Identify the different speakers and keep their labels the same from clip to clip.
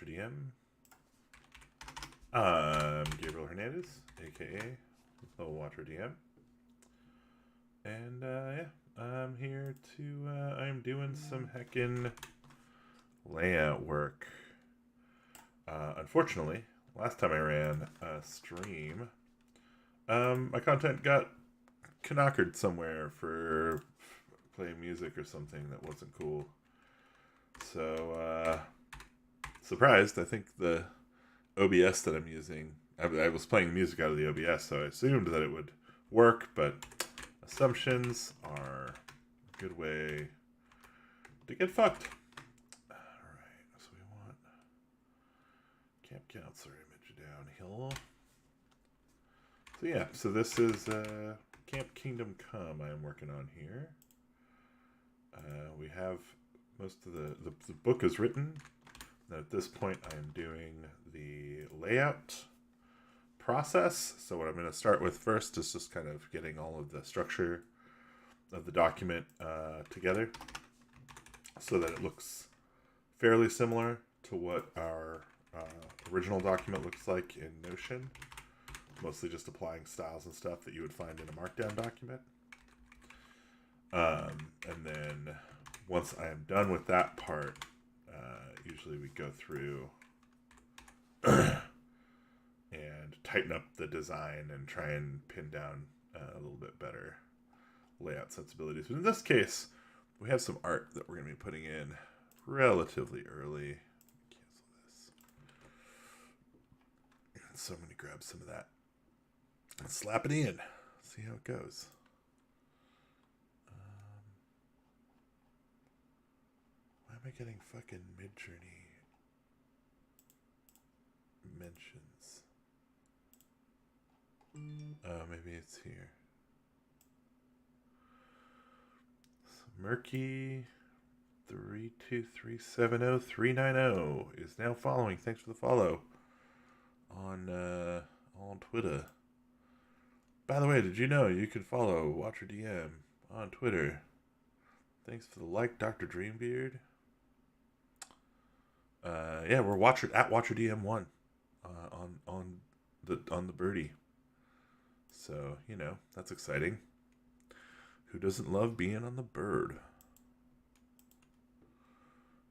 Speaker 1: Watcher DM. I'm Gabriel Hernandez, aka the Watcher DM. And yeah, I'm here to, I'm doing some heckin' layout work. Unfortunately, last time I ran a stream, my content got knockered somewhere for playing music or something that wasn't cool. So, surprised, I think the OBS that I'm using, I was playing music out of the OBS, so I assumed that it would work, but assumptions are a good way to get fucked. Alright, so we want Camp Counselor image downhill. So yeah, so this is Camp Kingdom Come I am working on here. We have most of the book is written. And at this point I am doing the layout process. So what I'm going to start with first is just kind of getting all of the structure of the document together so that it looks fairly similar to what our original document looks like in Notion. Mostly just applying styles and stuff that you would find in a Markdown document. And then once I am done with that part, usually we go through and tighten up the design and try and pin down a little bit better layout sensibilities. But in this case, we have some art that we're going to be putting in relatively early. Cancel this. So I'm going to grab some of that and slap it in. See how it goes. Why am I getting fucking Midjourney mentions? Oh, maybe it's here. So Murky 32370-390 is now following. Thanks for the follow on Twitter. By the way, did you know you can follow Watcher DM on Twitter? Thanks for the like, Dr. Dreambeard. Yeah, we're at Watcher DM1 on the birdie. So, you know, that's exciting. Who doesn't love being on the bird?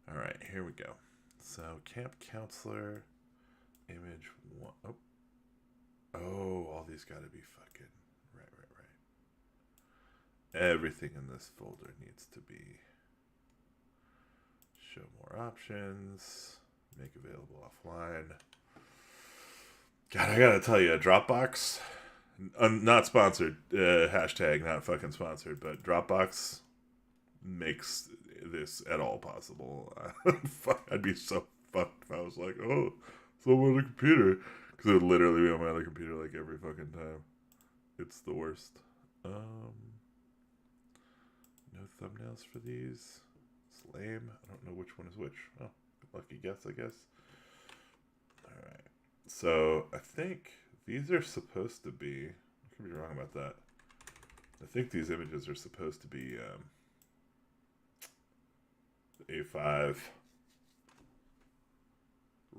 Speaker 1: All right, here we go. So, Camp Counselor, image 1. Oh, all these got to be fucking right. Everything in this folder needs to be show more options, make available offline. God, I gotta tell you, Dropbox, not sponsored, hashtag not fucking sponsored, but Dropbox makes this at all possible. Fuck, I'd be so fucked if I was like, oh, so I'm on the computer, because it would literally be on my other computer like every fucking time. It's the worst. No thumbnails for these. It's lame. I don't know which one is which. Oh, lucky guess, I guess. Alright. So, I think these are supposed to be... I could be wrong about that. I think these images are supposed to be A5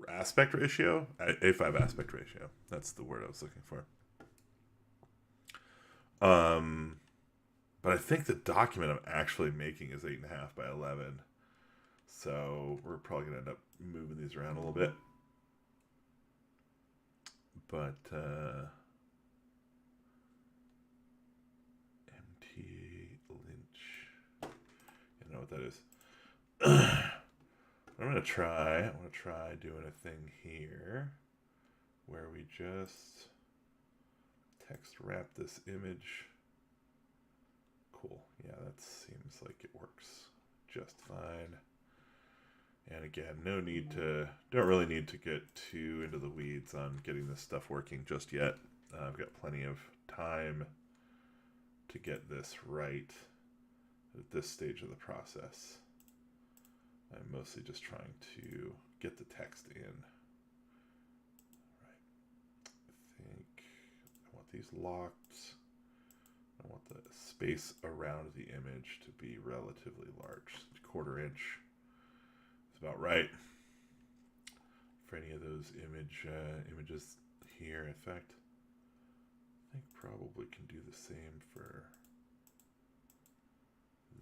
Speaker 1: aspect ratio? A5 aspect ratio. That's the word I was looking for. But I think the document I'm actually making is 8.5 by 11. So we're probably going to end up moving these around a little bit. But MT Lynch. I don't know what that is. I want to try doing a thing here where we just text wrap this image. Cool. Yeah, that seems like it works just fine. And again, don't really need to get too into the weeds on getting this stuff working just yet. I've got plenty of time to get this right at this stage of the process. I'm mostly just trying to get the text in. Right. I think I want these locked. I want the space around the image to be relatively large. 1/4 inch is about right. for any of those images here. In fact, I think probably can do the same for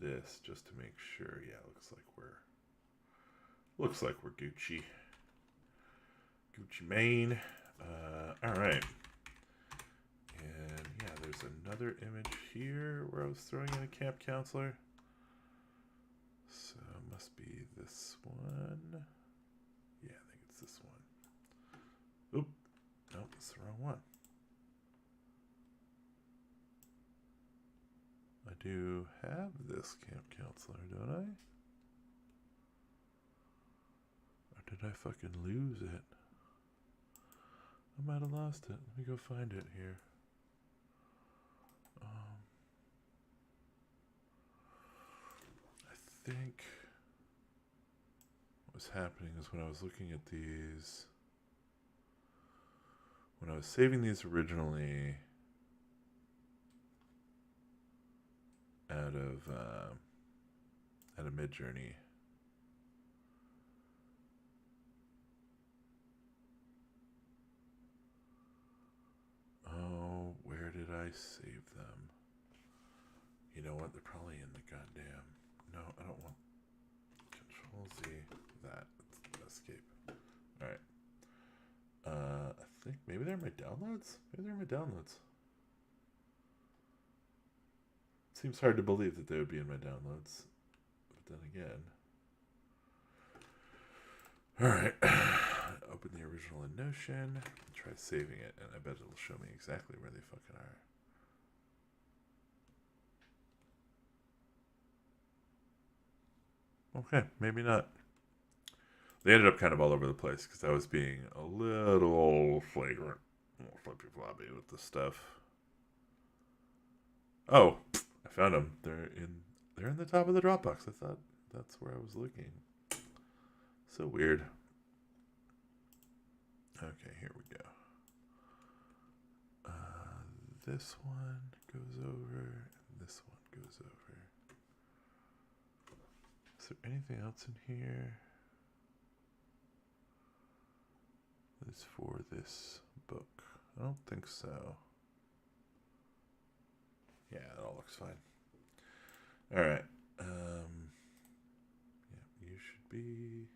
Speaker 1: this just to make sure. Yeah, looks like we're Gucci Mane. All right. And yeah, there's another image here where I was throwing in a camp counselor. So it must be this one. Yeah, I think it's this one. Oop. Nope, it's the wrong one. I do have this camp counselor, don't I? Or did I fucking lose it? I might have lost it. Let me go find it here. I think what was happening is when I was looking at these, when I was saving these originally out of Midjourney, oh, where did I save them? You know what? They're probably in the goddamn. No, I don't want Control Z. That escape. All right. I think maybe they're in my downloads. Seems hard to believe that they would be in my downloads, but then again. All right. Open the original in Notion. Try saving it, and I bet it'll show me exactly where they fucking are. Okay, maybe not. They ended up kind of all over the place because I was being a little flagrant, flippy floppy with this stuff. Oh, I found them. They're in the top of the Dropbox. I thought that's where I was looking. So weird. Okay, here we go. This one goes over, and this one goes over. Is there anything else in here that's for this book? I don't think so. Yeah, it all looks fine. All right. Yeah, you should be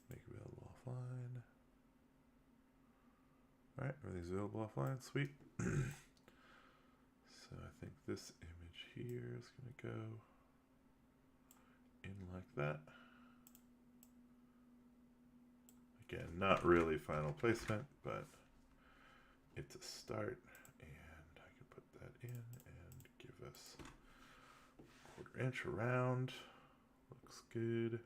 Speaker 1: make available offline. All right, everything's available offline. Sweet. So I think this image here is going to go in like that. Again, not really final placement, but it's a start. And I can put that in and give us a 1/4 inch around. Looks good.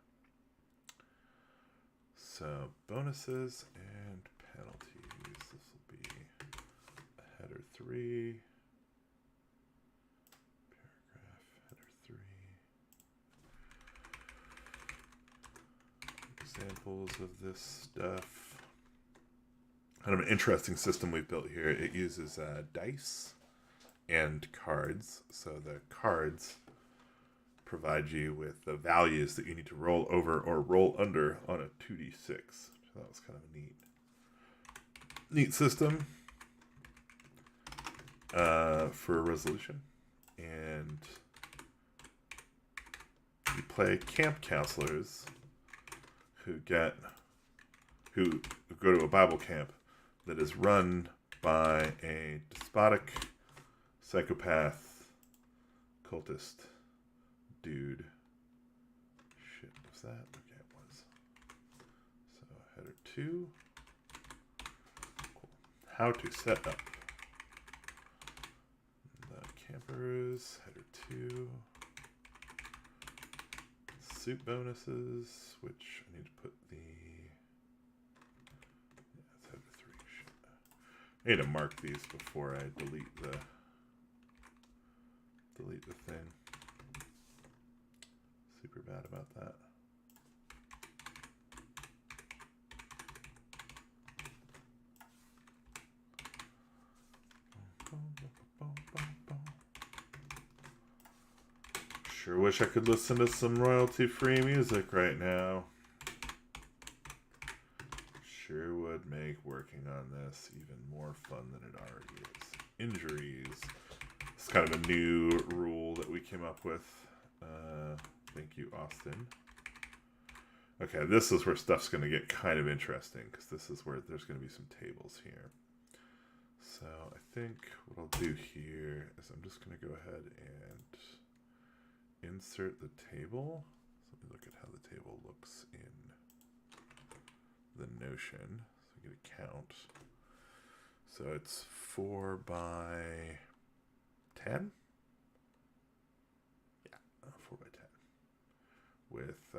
Speaker 1: So bonuses and penalties. This will be a header 3. Paragraph header 3. Examples of this stuff. Kind of an interesting system we've built here. It uses dice and cards. So the cards provide you with the values that you need to roll over or roll under on a 2d6. So that was kind of a neat system for a resolution. And you play camp counselors who go to a Bible camp that is run by a despotic psychopath cultist dude. Shit, was that? Okay, it was. So header 2. Cool. How to set up the campers. Header 2. Suit bonuses, which I need to put the. Yeah, it's header 3. Shit. I need to mark these before I delete the thing. Super bad about that. Sure wish I could listen to some royalty-free music right now. sure would make working on this even more fun than it already is. Injuries. It's kind of a new rule that we came up with. Thank you, Austin. Okay, this is where stuff's going to get kind of interesting, because this is where there's going to be some tables here. So I think what I'll do here is I'm just going to go ahead and insert the table. So let me look at how the table looks in the Notion. So we get a count. So it's 4 by 10? Yeah, 4 by 10. With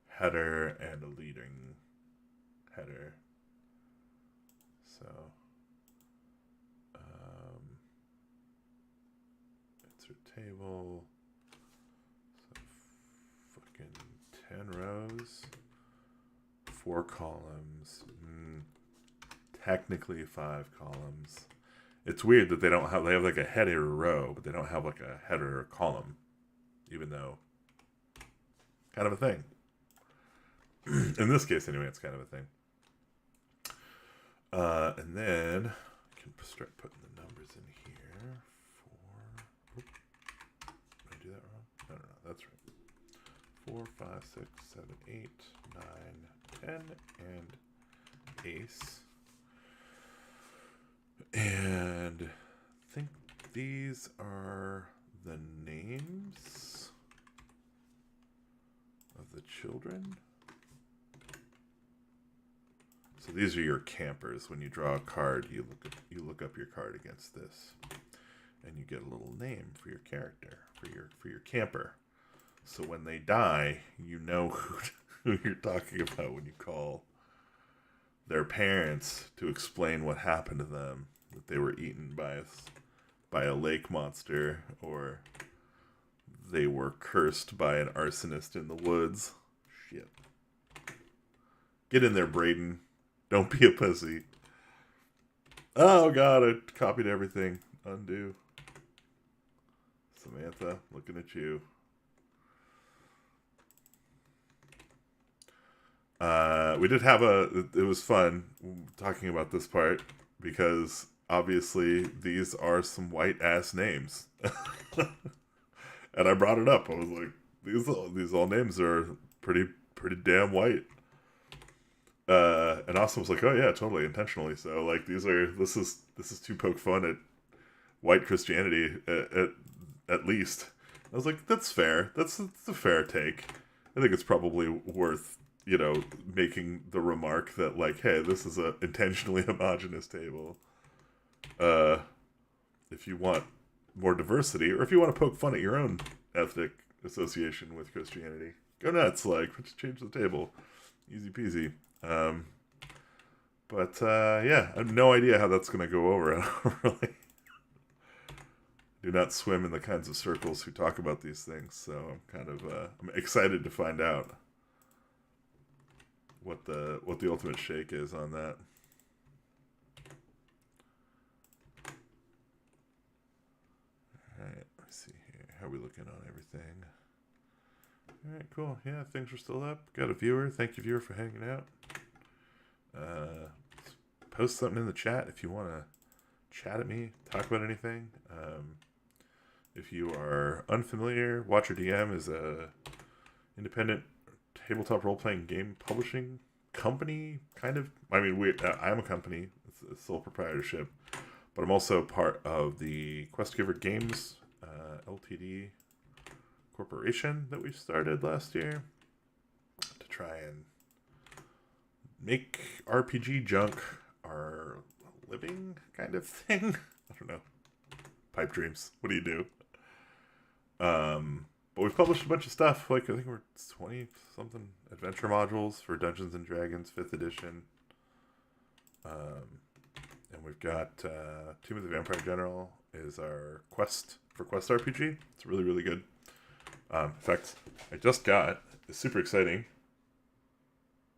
Speaker 1: header and a leading header. So insert table. So fucking 10 rows, 4 columns. Technically 5 columns. It's weird that they have like a header row, but they don't have like a header or column, even though kind of a thing. In this case, anyway, it's kind of a thing. And then I can start putting the numbers in here. 4. Did I do that wrong? No, that's right. 4, 5, 6, 7, 8, 9, 10, and ace. And I think these are the names of the children. So these are your campers. When you draw a card, you look up your card against this, and you get a little name for your character, for your camper. So when they die, you know who you're talking about when you call their parents to explain what happened to them, that they were eaten by a lake monster, or they were cursed by an arsonist in the woods. Shit. Get in there, Braden. Don't be a pussy. Oh god, I copied everything. Undo. Samantha, looking at you. We did have it was fun talking about this part, because obviously these are some white ass names. And I brought it up. I was like, these all names are pretty damn white. And Austin was like, oh yeah, totally, intentionally. So like this is to poke fun at white Christianity at least. I was like, that's fair. That's a fair take. I think it's probably worth, making the remark that like, hey, this is a intentionally homogenous table. If you want more diversity, or if you want to poke fun at your own ethnic association with Christianity, go nuts. Like, let's change the table. Easy peasy. But yeah, I have no idea how that's going to go over. I don't really do not swim in the kinds of circles who talk about these things, so I'm kind of I'm excited to find out what the ultimate shake is on that. All right, let's see here. How are we looking on everything? All right, cool. Yeah, things are still up. Got a viewer. Thank you, viewer, for hanging out. Post something in the chat if you want to chat at me, talk about anything. If you are unfamiliar, Watcher DM is a independent tabletop role-playing game publishing company, kind of. I mean, I'm a company. It's sole proprietorship. But I'm also part of the Questgiver Games Ltd. Corporation that we started last year to try and make RPG junk our living kind of thing. I don't know. Pipe dreams. What do you do? But we've published a bunch of stuff. Like, I think we're 20-something adventure modules for Dungeons & Dragons 5th edition. And we've got Tomb of the Vampire General is our quest for Quest RPG. It's really, really good. In fact, I just got, it's super exciting.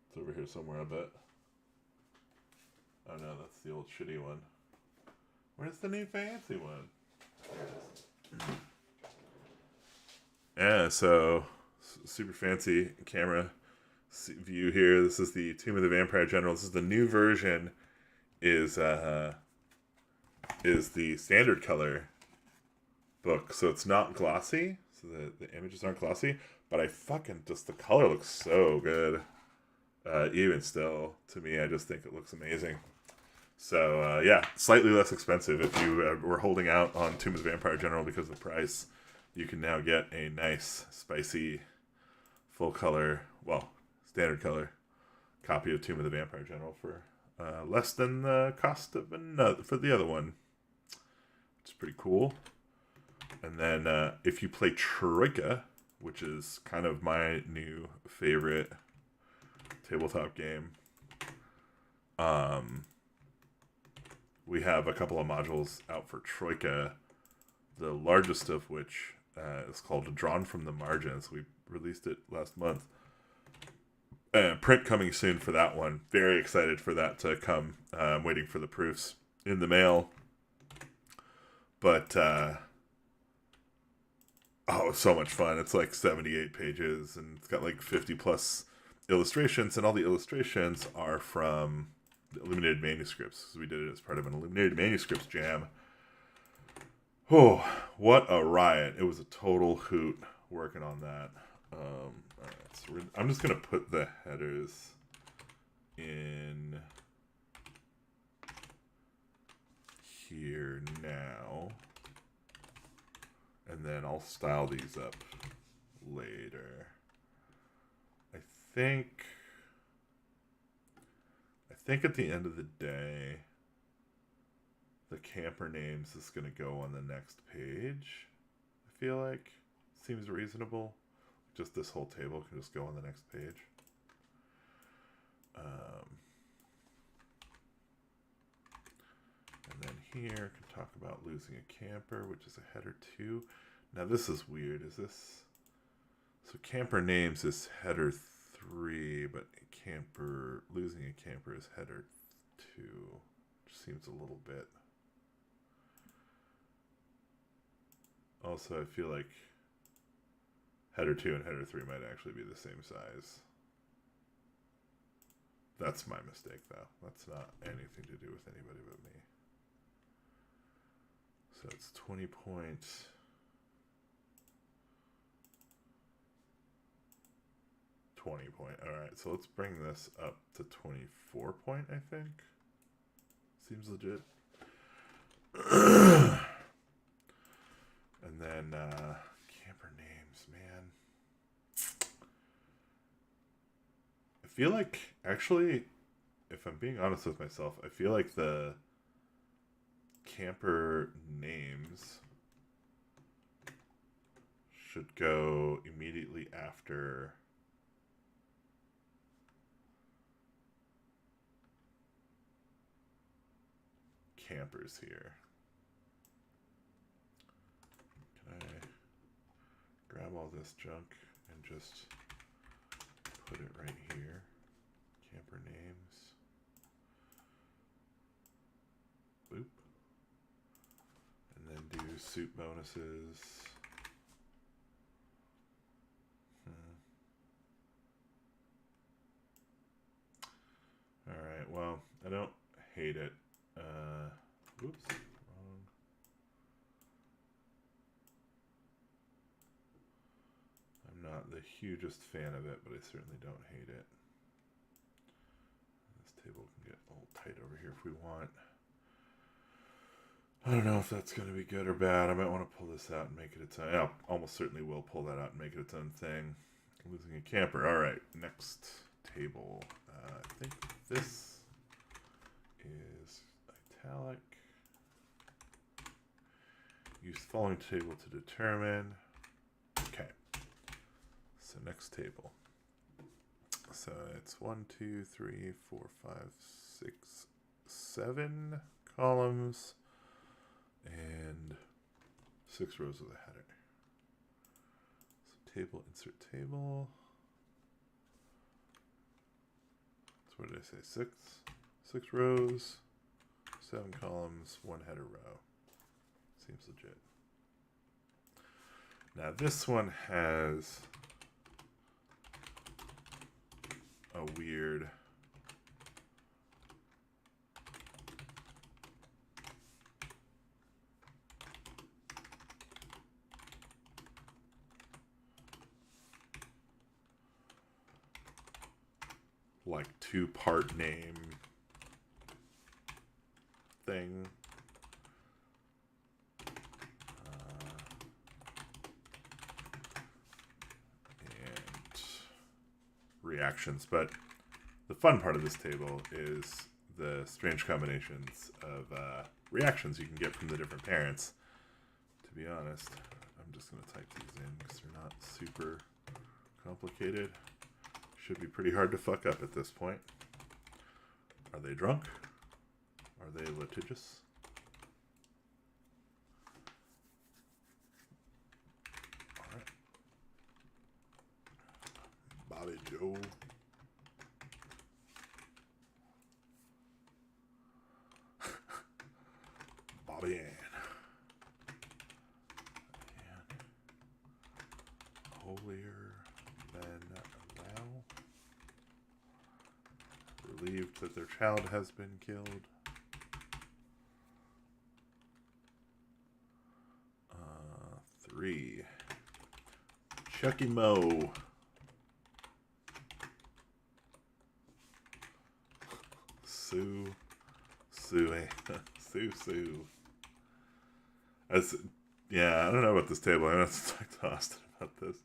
Speaker 1: It's over here somewhere, I bet. Oh no, that's the old shitty one. Where's the new fancy one? There it is. Yeah, so super fancy camera view here. This is the Tomb of the Vampire General. This is the new version. Is the standard color book, so it's not glossy. So the images aren't glossy, but I fucking just the color looks so good. Even still, to me, I just think it looks amazing. So yeah, slightly less expensive if you were holding out on Tomb of the Vampire General because of the price. You can now get a nice, spicy, full color, well, standard color copy of Tomb of the Vampire General for less than the cost of another for the other one. It's pretty cool. And then if you play Troika, which is kind of my new favorite tabletop game, we have a couple of modules out for Troika, the largest of which is called Drawn from the Margins. We released it last month. Print coming soon for that one. Very excited for that to come. I'm waiting for the proofs in the mail. But, so much fun. It's like 78 pages, and it's got like 50 plus illustrations, and all the illustrations are from the Illuminated Manuscripts, because we did it as part of an Illuminated Manuscripts jam. Oh, what a riot. It was a total hoot working on that. All right, so I'm just going to put the headers in here now, and then I'll style these up later. I think at the end of the day, the camper names is going to go on the next page. I feel like seems reasonable. Just this whole table can just go on the next page. And then here can talk about losing a camper, which is a header 2. Now this is weird. Is this so? Camper names is header 3, but losing a camper is header 2. Which seems a little bit. Also, I feel like header 2 and header 3 might actually be the same size. That's my mistake, though. That's not anything to do with anybody but me. So it's 20 points. All right, so let's bring this up to 24 point, I think. Seems legit. And then camper names, man. I feel like, actually, if I'm being honest with myself, I feel like the camper names should go immediately after campers here. Can I grab all this junk and just put it right here? Camper names. Boop. And then do suit bonuses. Alright, well, I don't hate it. Oops, wrong. I'm not the hugest fan of it, but I certainly don't hate it. This table can get a little tight over here if we want. I don't know if that's going to be good or bad. I might want to pull this out and make it its own. I almost certainly will pull that out and make it its own thing. Losing a camper. All right, next table. I think this is italic. Use the following table to determine. Okay. So next table. So it's 1, 2, 3, 4, 5, 6, 7 columns and 6 rows of the header. So table, insert table. So what did I say? 6 rows, 7 columns, 1 header row. Seems legit. Now this one has a weird like two-part name thing. And reactions, but the fun part of this table is the strange combinations of reactions you can get from the different parents. To be honest, I'm just going to type these in because they're not super complicated. Should be pretty hard to fuck up at this point. Are they drunk? Are they litigious? Alright. Bobby Joe. Bobby Ann. Holier than thou. Relieved that their child has been killed. Three. Chucky Moe. Sue. Sue. Sue. Yeah, I don't know about this table. I'm going to have to talk to Austin about this.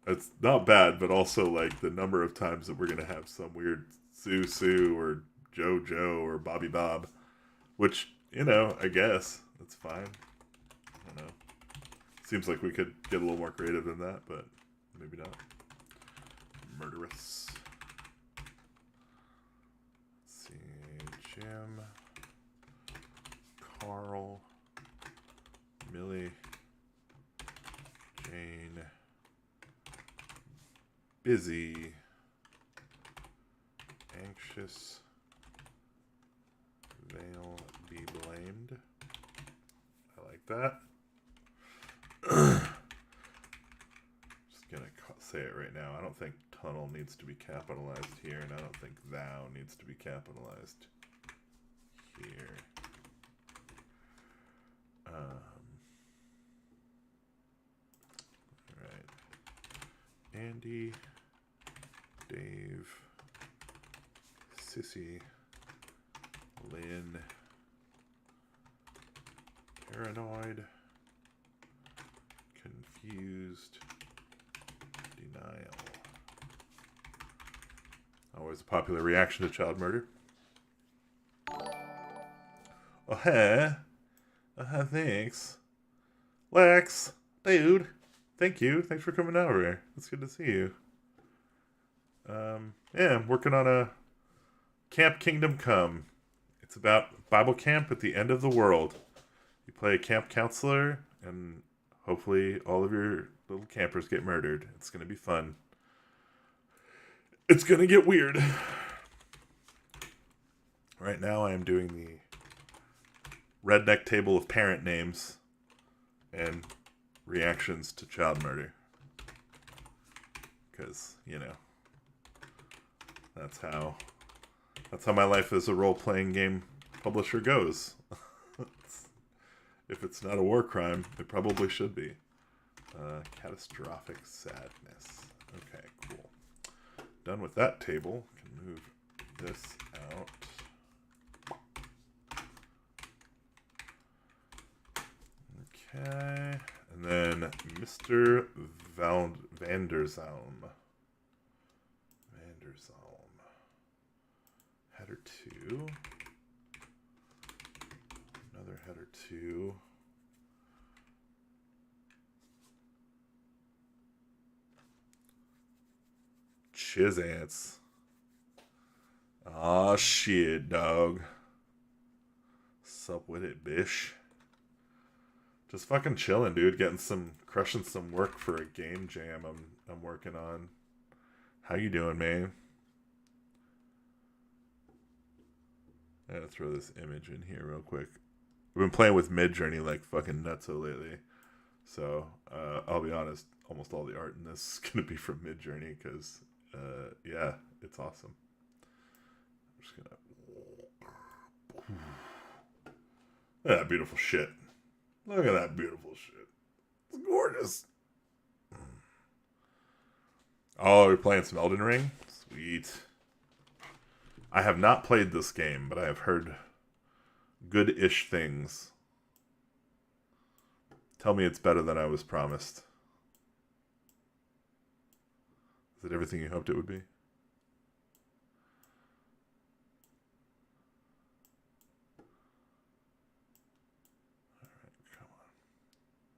Speaker 1: It's not bad, but also like the number of times that we're going to have some weird Sue or Joe or Bobby Bob, which, you know, I guess that's fine. I don't know. Seems like we could get a little more creative than that, but maybe not. Murderous. Let's see. Jim. Carl. Millie. Jane. Busy. Anxious. They'll be blamed. I like that. Just gonna say it right now. I don't think tunnel needs to be capitalized here, and I don't think thou needs to be capitalized here. Alright. Andy, Dave, Sissy, Lynn, paranoid, confused, denial. Always a popular reaction to child murder. Oh, hey. Thanks. Lex, dude, thank you. Thanks for coming over here. It's good to see you. Yeah, I'm working on a Camp Kingdom Come. It's about Bible camp at the end of the world. You play a camp counselor, and hopefully all of your little campers get murdered. It's going to be fun. It's going to get weird. Right now I am doing the redneck table of parent names and reactions to child murder. Because, you know, that's how my life as a role-playing game publisher goes. If it's not a war crime, it probably should be. Catastrophic sadness. Okay, cool. Done with that table. Can move this out. Okay, and then Mr. Vanderzalm. Header 2. Another header 2. Chizants. Aw, shit, dog. Sup with it, bish. Just fucking chilling, dude. Crushing some work for a game jam I'm working on. How you doing, man? I gotta throw this image in here real quick. I've been playing with Midjourney like fucking nutso lately. So, I'll be honest, almost all the art in this is gonna be from Midjourney because yeah, it's awesome. I'm just gonna. Look at that beautiful shit. Look at that beautiful shit. It's gorgeous. Oh, you're playing some Elden Ring? Sweet. I have not played this game, but I have heard good-ish things. Tell me it's better than I was promised. Is it everything you hoped it would be? Alright, come on.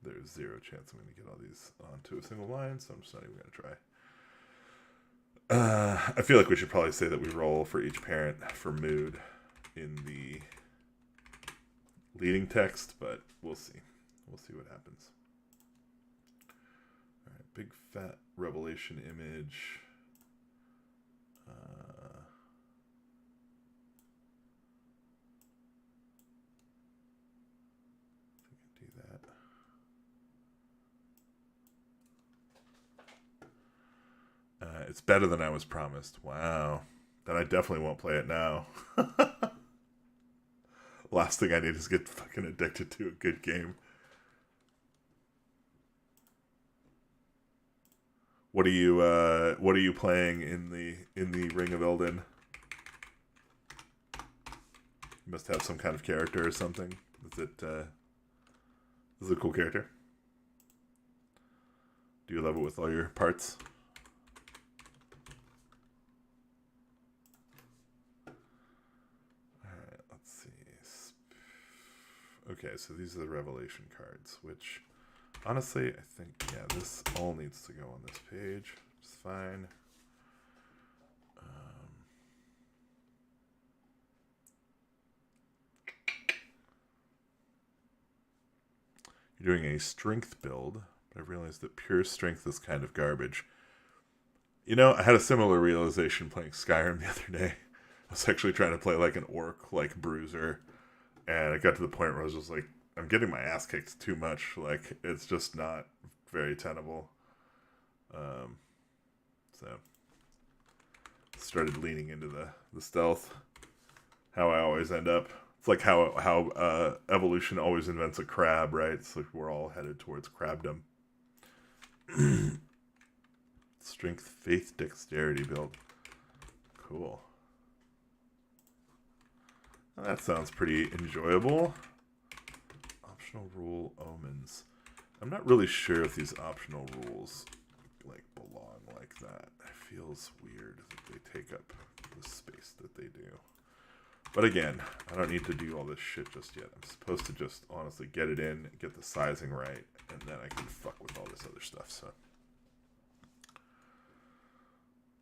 Speaker 1: There's zero chance I'm going to get all these onto a single line, so I'm just not even going to try. I feel like we should probably say that we roll for each parent for mood in the leading text, but we'll see. We'll see what happens. All right, big fat revelation image. I think I can do that. It's better than I was promised. Wow. Then I definitely won't play it now. Last thing I need is get fucking addicted to a good game. What are you playing in the Ring of Elden? You must have some kind of character or something. Is it a cool character? Do you love it with all your parts? Alright, let's see. Okay, so these are the revelation cards, which honestly, I think, yeah, this all needs to go on this page. It's fine. You're doing a strength build, but I realized that pure strength is kind of garbage. You know, I had a similar realization playing Skyrim the other day. I was actually trying to play like an orc, like bruiser, and I got to the point where I was just like, I'm getting my ass kicked too much. Like, it's just not very tenable. So started leaning into the stealth. How I always end up. It's like how evolution always invents a crab, right? It's like we're all headed towards crabdom. Strength, faith, dexterity build. Cool. Well, that sounds pretty enjoyable. Optional rule, omens. I'm not really sure if these optional rules like belong like that. It feels weird that they take up the space that they do. But again, I don't need to do all this shit just yet. I'm supposed to just honestly get it in, get the sizing right, and then I can fuck with all this other stuff. So,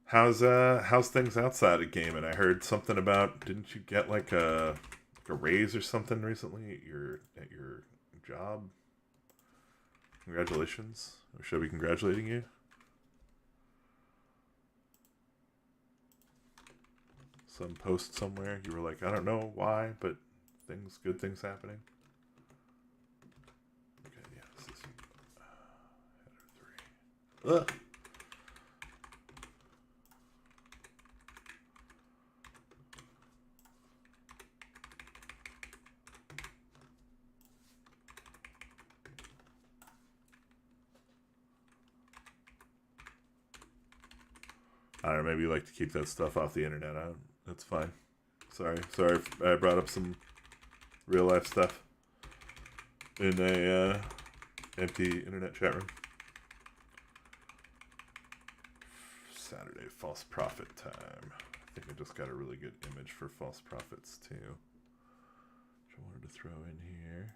Speaker 1: how's things outside of gaming? I heard something about, didn't you get like a raise or something recently at your job? Congratulations. Or should I be congratulating you? Some post somewhere, you were like, I don't know why, but good things happening. Okay, yeah, this is header 3. Ugh. I don't know, maybe you like to keep that stuff off the internet. That's fine. Sorry if I brought up some real life stuff in a empty internet chat room. Saturday, false prophet time. I think I just got a really good image for false prophets too, which I wanted to throw in here.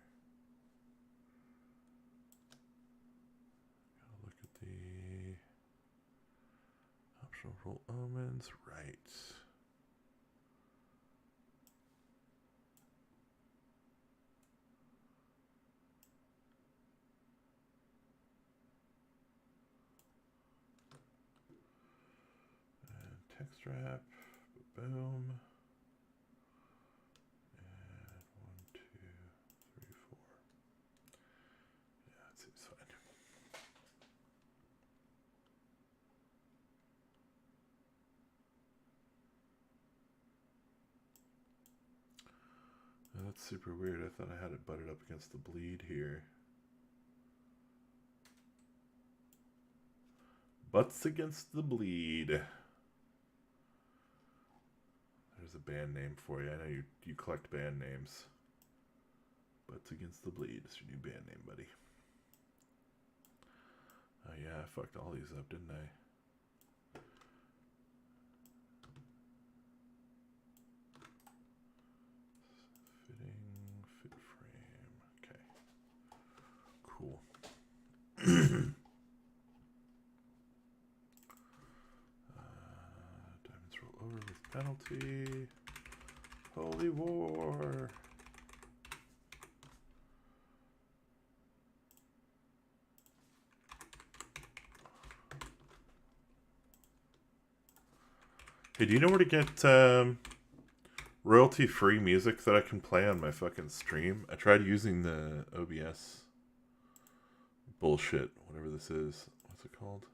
Speaker 1: Gotta look at the optional rule omens, right? Text wrap, boom. And 1, 2, 3, 4. Yeah, that seems fine. That's super weird. I thought I had it butted up against the bleed here. Butts against the bleed. There's a band name for you. I know you collect band names. Butts Against the Bleed is your new band name, buddy. Oh yeah, I fucked all these up, didn't I? Fit frame. Okay. Cool. Diamonds roll over with penalty. Holy war. Hey, do you know where to get royalty-free music that I can play on my fucking stream? I tried using the OBS bullshit, whatever this is. What's it called?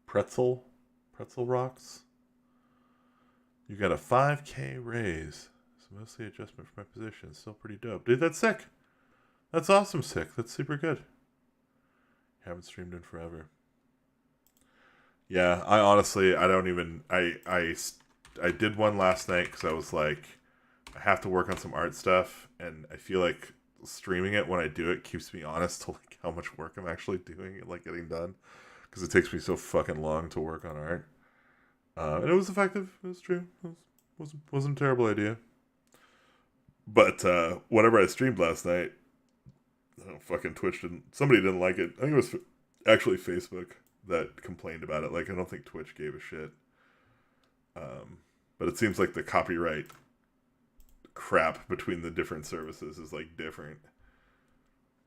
Speaker 1: Pretzel Rocks. You got a 5K raise. It's mostly adjustment for my position. It's still pretty dope. Dude, that's sick. That's awesome sick. That's super good. Haven't streamed in forever. Yeah, I honestly, I don't even, I did one last night because I was like, I have to work on some art stuff, and I feel like streaming it when I do it keeps me honest to like how much work I'm actually doing and like getting done, because it takes me so fucking long to work on art. And it was effective. It was true. It wasn't a terrible idea. But whenever I streamed last night, fucking Twitch somebody didn't like it. I think it was actually Facebook that complained about it. Like, I don't think Twitch gave a shit. But it seems like the copyright crap between the different services is like different.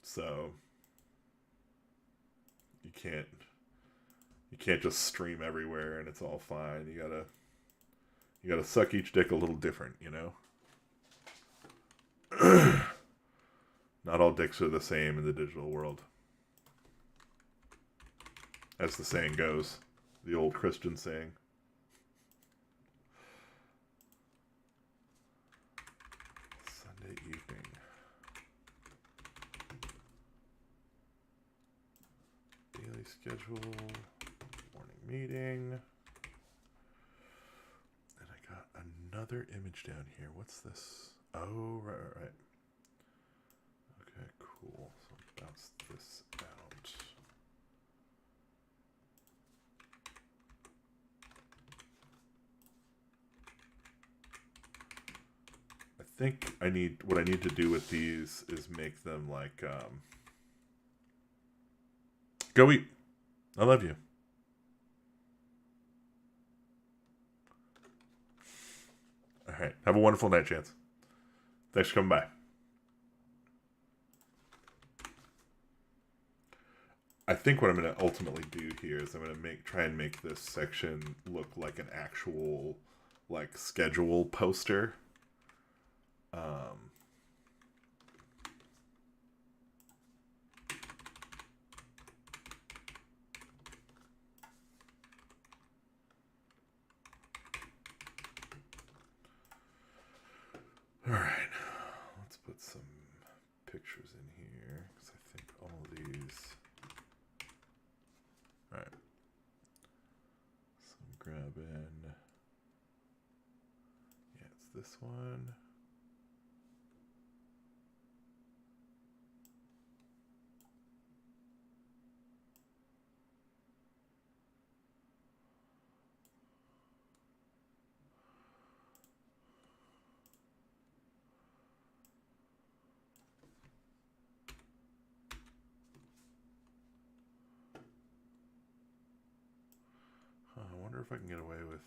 Speaker 1: So you can't just stream everywhere and it's all fine. You gotta suck each dick a little different, you know? Not all dicks are the same in the digital world. As the saying goes. The old Christian saying. Sunday evening. Daily schedule. Morning meeting. And I got another image down here. What's this? Oh, right. Okay, cool. So bounce this out. I think what I need to do with these is make them like go eat. I love you. All right. Have a wonderful night, Chance. Thanks for coming by. I think what I'm going to ultimately do here is I'm going to try and make this section look like an actual like schedule poster. All right, let's put some pictures in here because I think all of these. All right, so I'm grabbing. Yeah, it's this one. I wonder if I can get away with.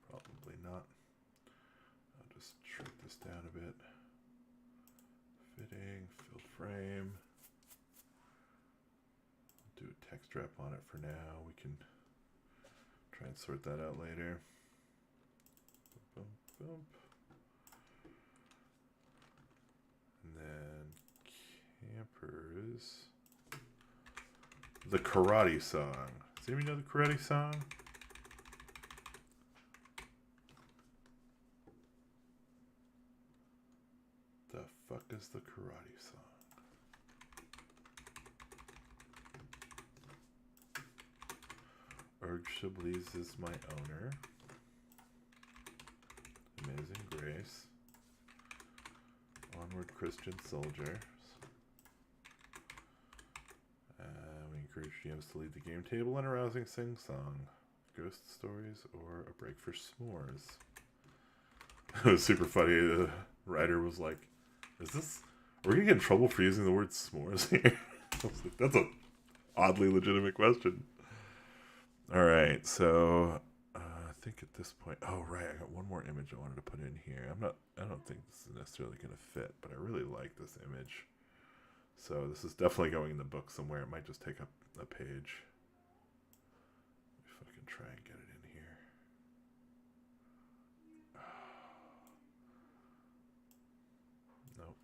Speaker 1: Probably not. I'll just shrink this down a bit. Fitting, filled frame. Do a text wrap on it for now. We can try and sort that out later. Bump, bump. Campers. The Karate Song. Does anybody know the Karate Song? The fuck is the Karate Song? Urge Chablis is my owner. Amazing Grace. Onward Christian Soldier. We encourage GMs to lead the game table in a rousing sing-song, ghost stories, or a break for s'mores. It was super funny. The writer was like, are we going to get in trouble for using the word s'mores here? I was like, that's a oddly legitimate question. Alright, so I think at this point, oh right, I got one more image I wanted to put in here. I don't think this is necessarily going to fit, but I really like this image. So this is definitely going in the book somewhere. It might just take up a page. If I can try and get it in here. Nope.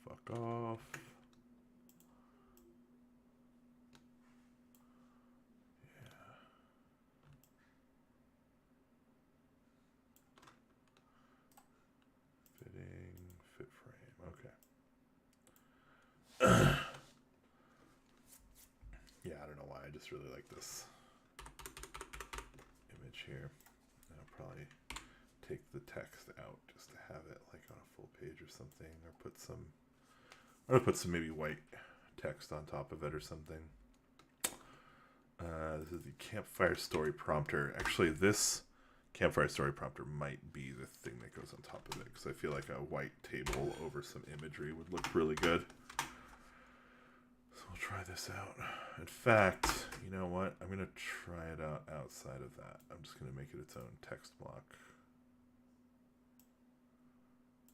Speaker 1: Fuck off. Yeah. Fitting, fit frame. Okay. Yeah, I don't know why. I just really like this image here. I'll probably take the text out just to have it like on a full page or something, or put some maybe white text on top of it or something. This is the campfire story prompter. Actually, this campfire story prompter might be the thing that goes on top of it, because I feel like a white table over some imagery would look really good. So we'll try this out. In fact, you know what? I'm going to try it out outside of that. I'm just going to make it its own text block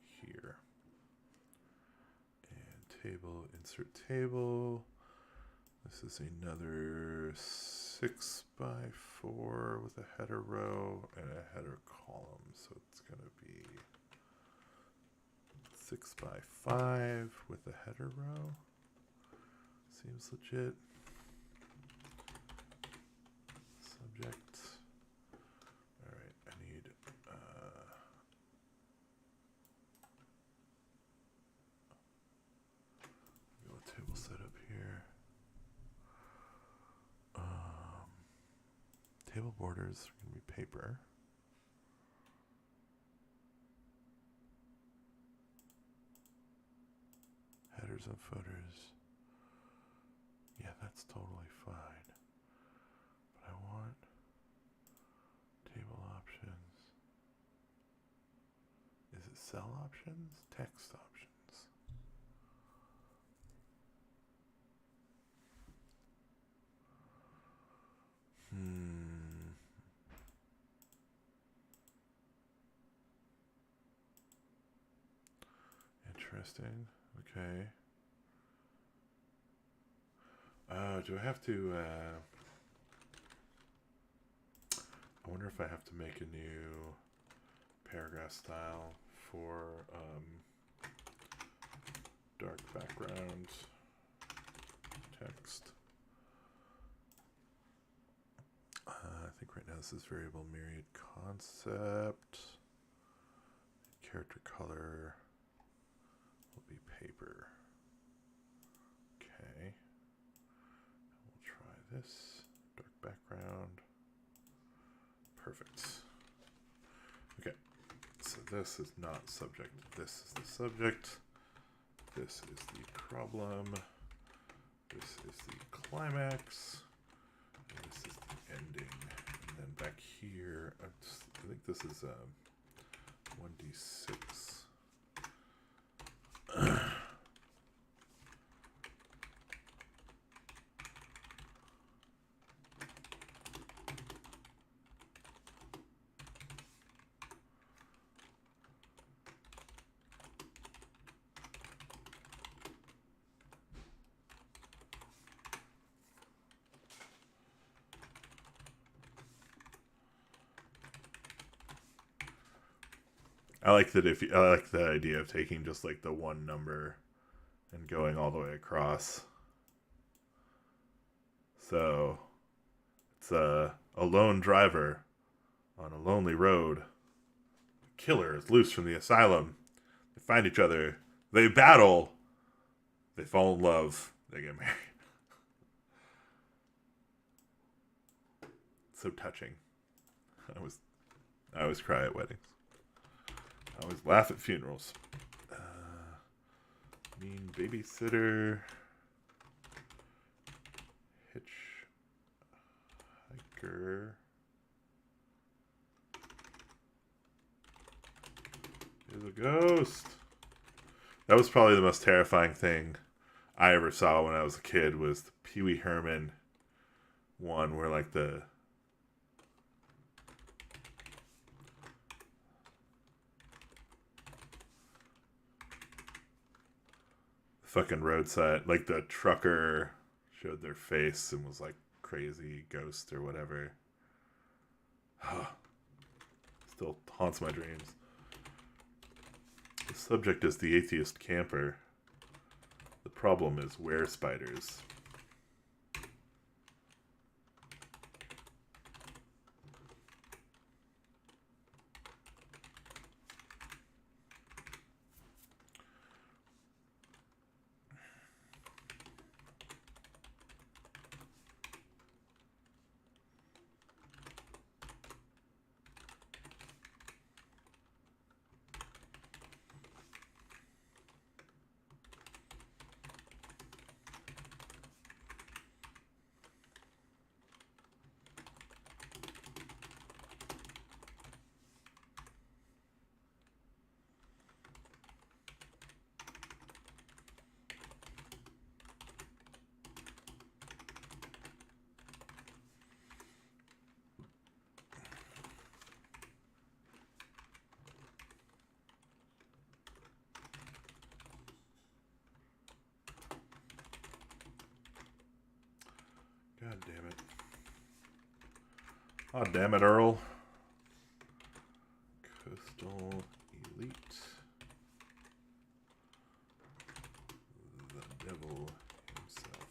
Speaker 1: here. And table, insert table. This is another 6x4 with a header row and a header column. So it's going to be 6x5 with a header row. Seems legit. Subject. All right, I need go with table setup here. Table borders are going to be paper. Headers and footers. Yeah, that's totally fine. But I want table options. Is it cell options? Text options. Interesting. Okay. Do I have to, I wonder if I have to make a new paragraph style for, dark background text. I think right now this is variable myriad concept. Character color will be paper. Okay. We'll try this. Dark background. Perfect. Okay. So this is not subject. This is the subject. This is the problem. This is the climax. And this is the ending. And then back here, I think this is 1d6. I like that I like the idea of taking just like the one number and going all the way across. So it's a lone driver on a lonely road. A killer is loose from the asylum. They find each other. They battle. They fall in love. They get married. So touching. I always cry at weddings. I always laugh at funerals. Mean babysitter. Hitchhiker. There's a ghost. That was probably the most terrifying thing I ever saw when I was a kid, was the Pee Wee Herman one where like the fucking roadside, like the trucker showed their face and was like crazy ghost or whatever. Still haunts my dreams. The subject is the atheist camper. The problem is were spiders. God damn it. Oh, damn it, Earl. Coastal Elite. The devil himself.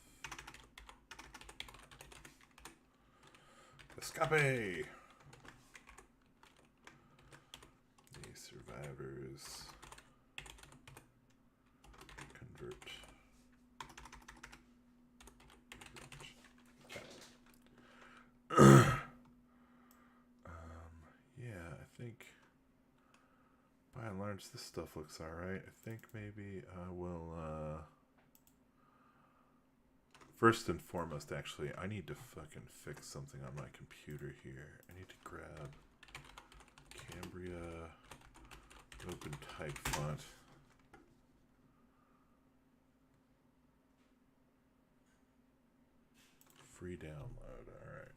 Speaker 1: Escape! The survivors convert. Yeah, I think by and large this stuff looks alright. I think maybe I will, first and foremost, actually, I need to fucking fix something on my computer here. I need to grab Cambria open type font. Free download, alright.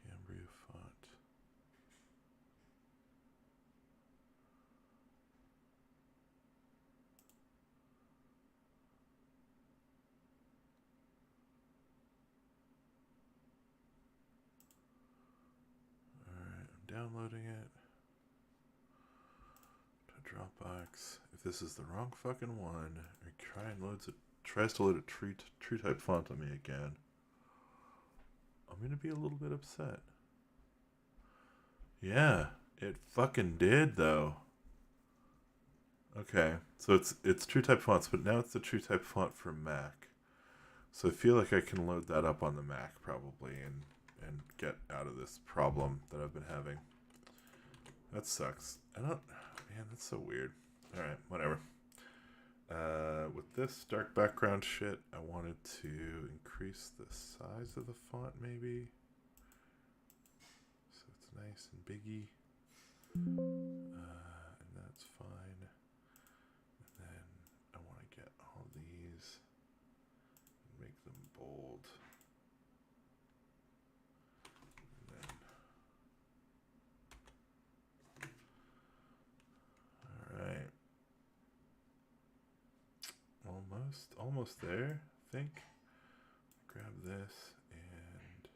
Speaker 1: Cambria font. Alright, I'm downloading it to Dropbox. If this is the wrong fucking one, or tries to load a true type font on me again, I'm gonna be a little bit upset. Yeah, it fucking did though. Okay, so it's true type fonts, but now it's the true type font for Mac. So I feel like I can load that up on the Mac probably and get out of this problem that I've been having. That sucks. Man, that's so weird. Alright, whatever. With this dark background shit, I wanted to increase the size of the font maybe. So it's nice and biggy. That's fine. And then I want to get all these and make them bold. And then, all right. Almost there, I think. Grab this and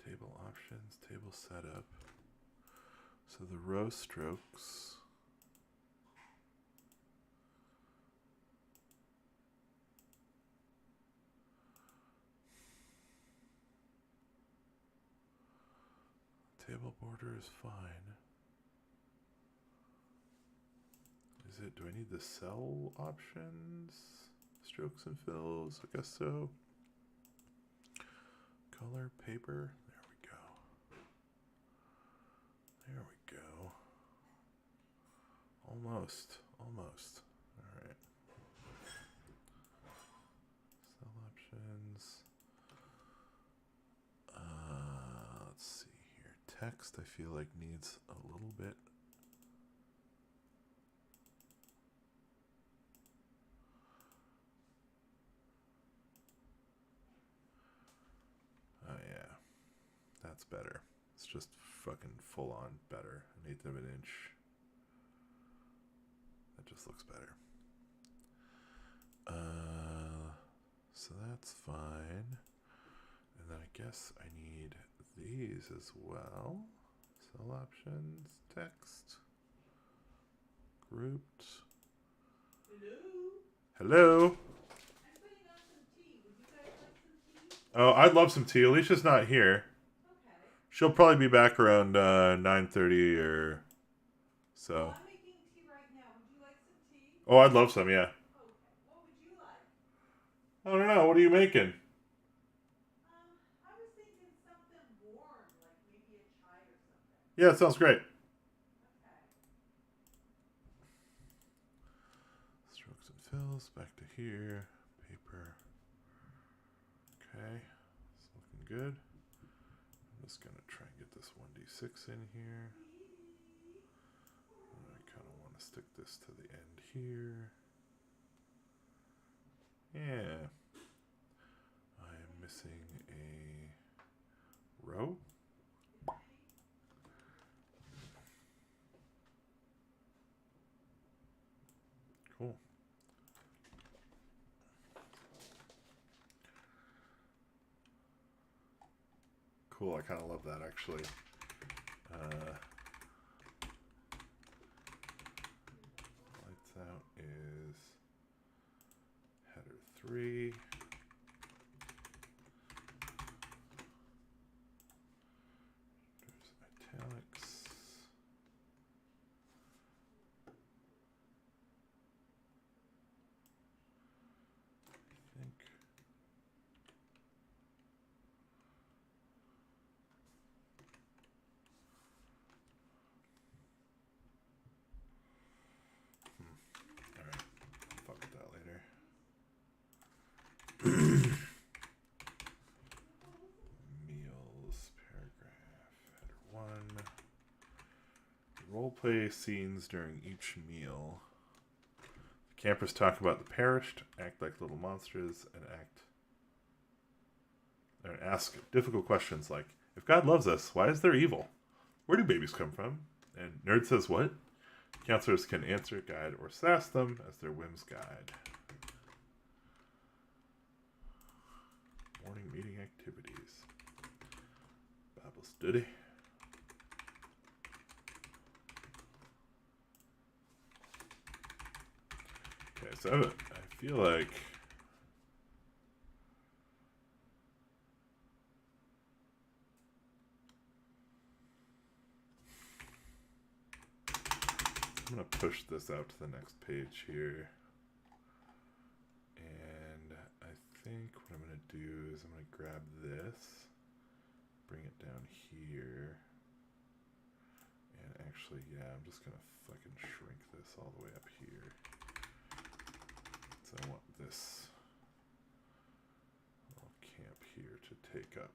Speaker 1: table options, table setup. So the row strokes. Table border is fine. Do I need the cell options? Strokes and fills, I guess so. Color, paper, there we go. There we go. Almost. Alright. Cell options. Let's see here. Text, I feel like needs a little bit. Oh yeah, that's better. It's just fucking full on better. 1/8 of an inch. That just looks better. So that's fine. And then I guess I need these as well. Cell options, text, grouped. Hello. I'm putting on some tea. Would you guys like some tea? Oh, I'd love some tea. Alicia's not here. Okay. She'll probably be back around 9:30 or so. Well, I'm making tea right now. Would you like some tea? Oh, I'd love some, yeah. Okay. What would you like? I don't know. What are you making? I was thinking something warm, like maybe a chai or something. Yeah, it sounds great. Okay. Strokes and fills, back to here. Paper. Okay. It's looking good. I'm just going to try and get this 1d6 in here. I kind of want to stick this to the end here. Yeah. I am missing a row. Cool. Cool, I kind of love that actually. Lights out is header 3. There's italics. I think. Alright, I'll fuck with that later. Meals, paragraph, header 1. Roleplay scenes during each meal. The campers talk about the perished, act like little monsters, and ask difficult questions like, if God loves us, why is there evil? Where do babies come from? And Nerd says what? Counselors can answer, guide, or sass them as their whims guide. Morning meeting activities. Bible study. Okay, so I feel like I'm going to push this out to the next page here. And I think what I'm going to do is I'm going to grab this, bring it down here. And actually, yeah, I'm just going to fucking shrink this all the way up here. So I want this little camp here to take up.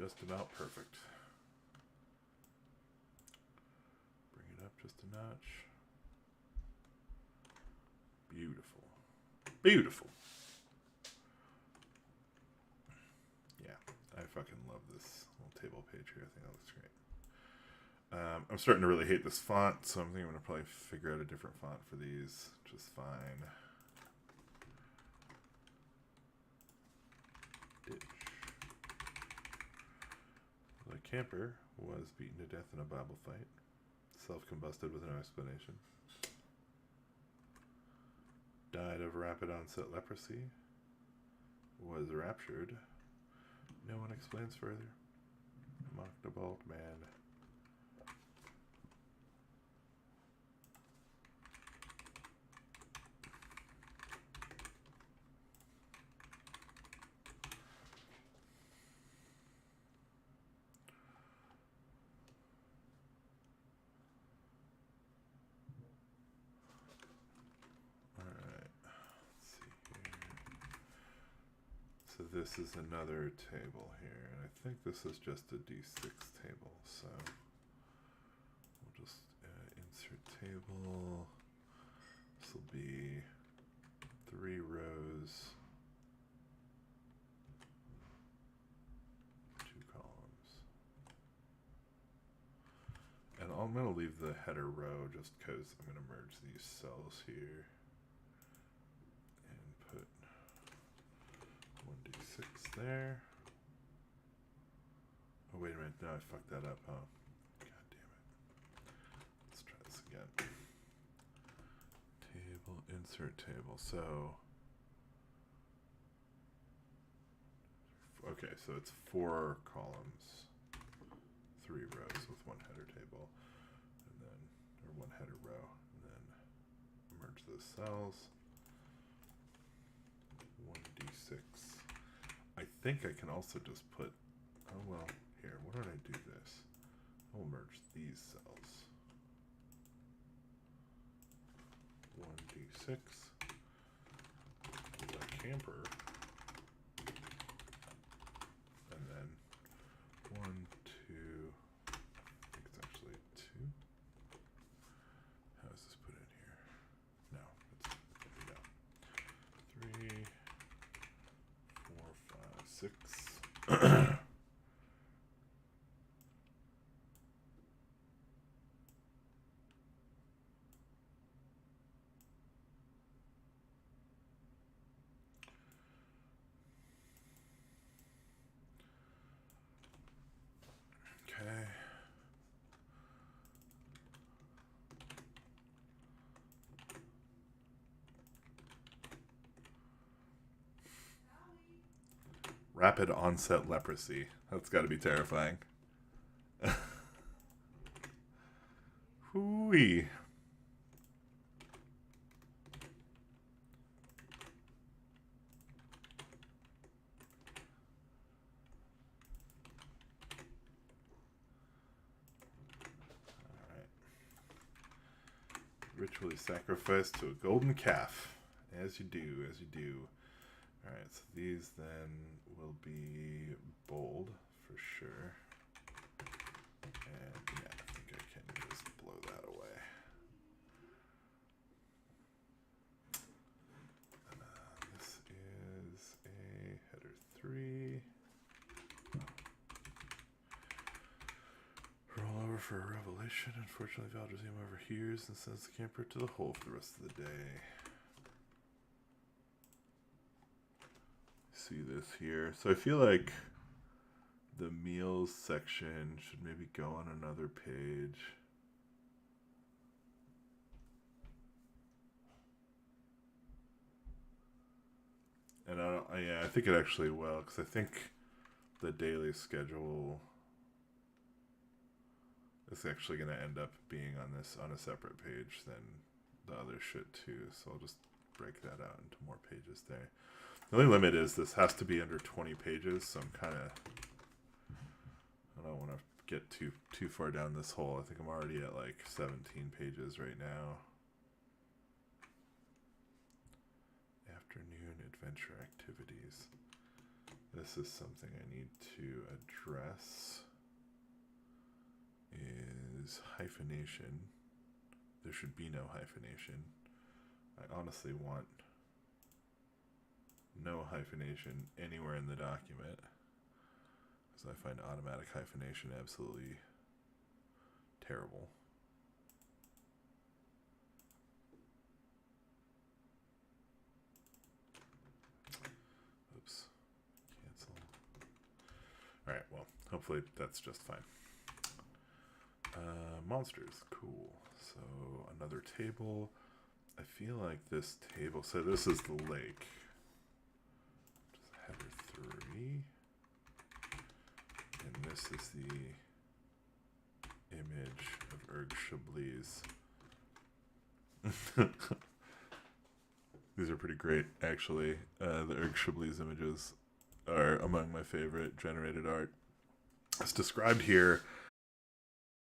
Speaker 1: just about perfect. Bring it up just a notch. Beautiful. Beautiful. Yeah, I fucking love this little table page here. I think that looks great. I'm starting to really hate this font, so I'm thinking I'm going to probably figure out a different font for these, which is fine. Ditch. The camper was beaten to death in a Bible fight. Self-combusted with no explanation. Died of rapid onset leprosy. Was raptured. No one explains further. Mocked a bald man. So this is another table here, and I think this is just a D6 table, so we'll just insert table. This will be 3 rows, 2 columns. And I'm going to leave the header row just because I'm going to merge these cells here. 1d6 there. Oh, wait a minute. No, I fucked that up, huh? God damn it. Let's try this again. Table, insert table. So, okay, so it's 4 columns, 3 rows with 1 header table, and then, or 1 header row, and then merge those cells. 1d6. I think I can also just put, oh well, here, why don't I do this? I'll merge these cells. 1d6, the camper, and then 1, 2, I think it's actually 2. How is this put in here? No, it's, there we go. 3, 4, 5, 6. Okay. Rapid onset leprosy. That's got to be terrifying. Hooey. Ritually sacrificed to a golden calf. As you do, as you do. Alright, so these then will be bold for sure. And yeah, I think I can just blow that away. This is a header 3. Roll over for a revelation. Unfortunately, Valdrezium overhears and sends the camper to the hole for the rest of the day. See this here. So I feel like the meals section should maybe go on another page. And yeah, I think it actually will, because I think the daily schedule is actually going to end up being on a separate page than the other shit too. So I'll just break that out into more pages there. The only limit is this has to be under 20 pages, so I'm kind of, I don't want to get too far down this hole. I think I'm already at like 17 pages right now. Afternoon adventure activities. This is something I need to address. Is hyphenation. There should be no hyphenation. I honestly want no hyphenation anywhere in the document, because I find automatic hyphenation absolutely terrible. Oops. Cancel. Alright, well, hopefully that's just fine. Monsters, cool. So another table. I feel like this table, so this is the lake. Just header 3. And this is the image of Erg Chablis. These are pretty great, actually. The Erg Chablis images are among my favorite generated art. It's described here.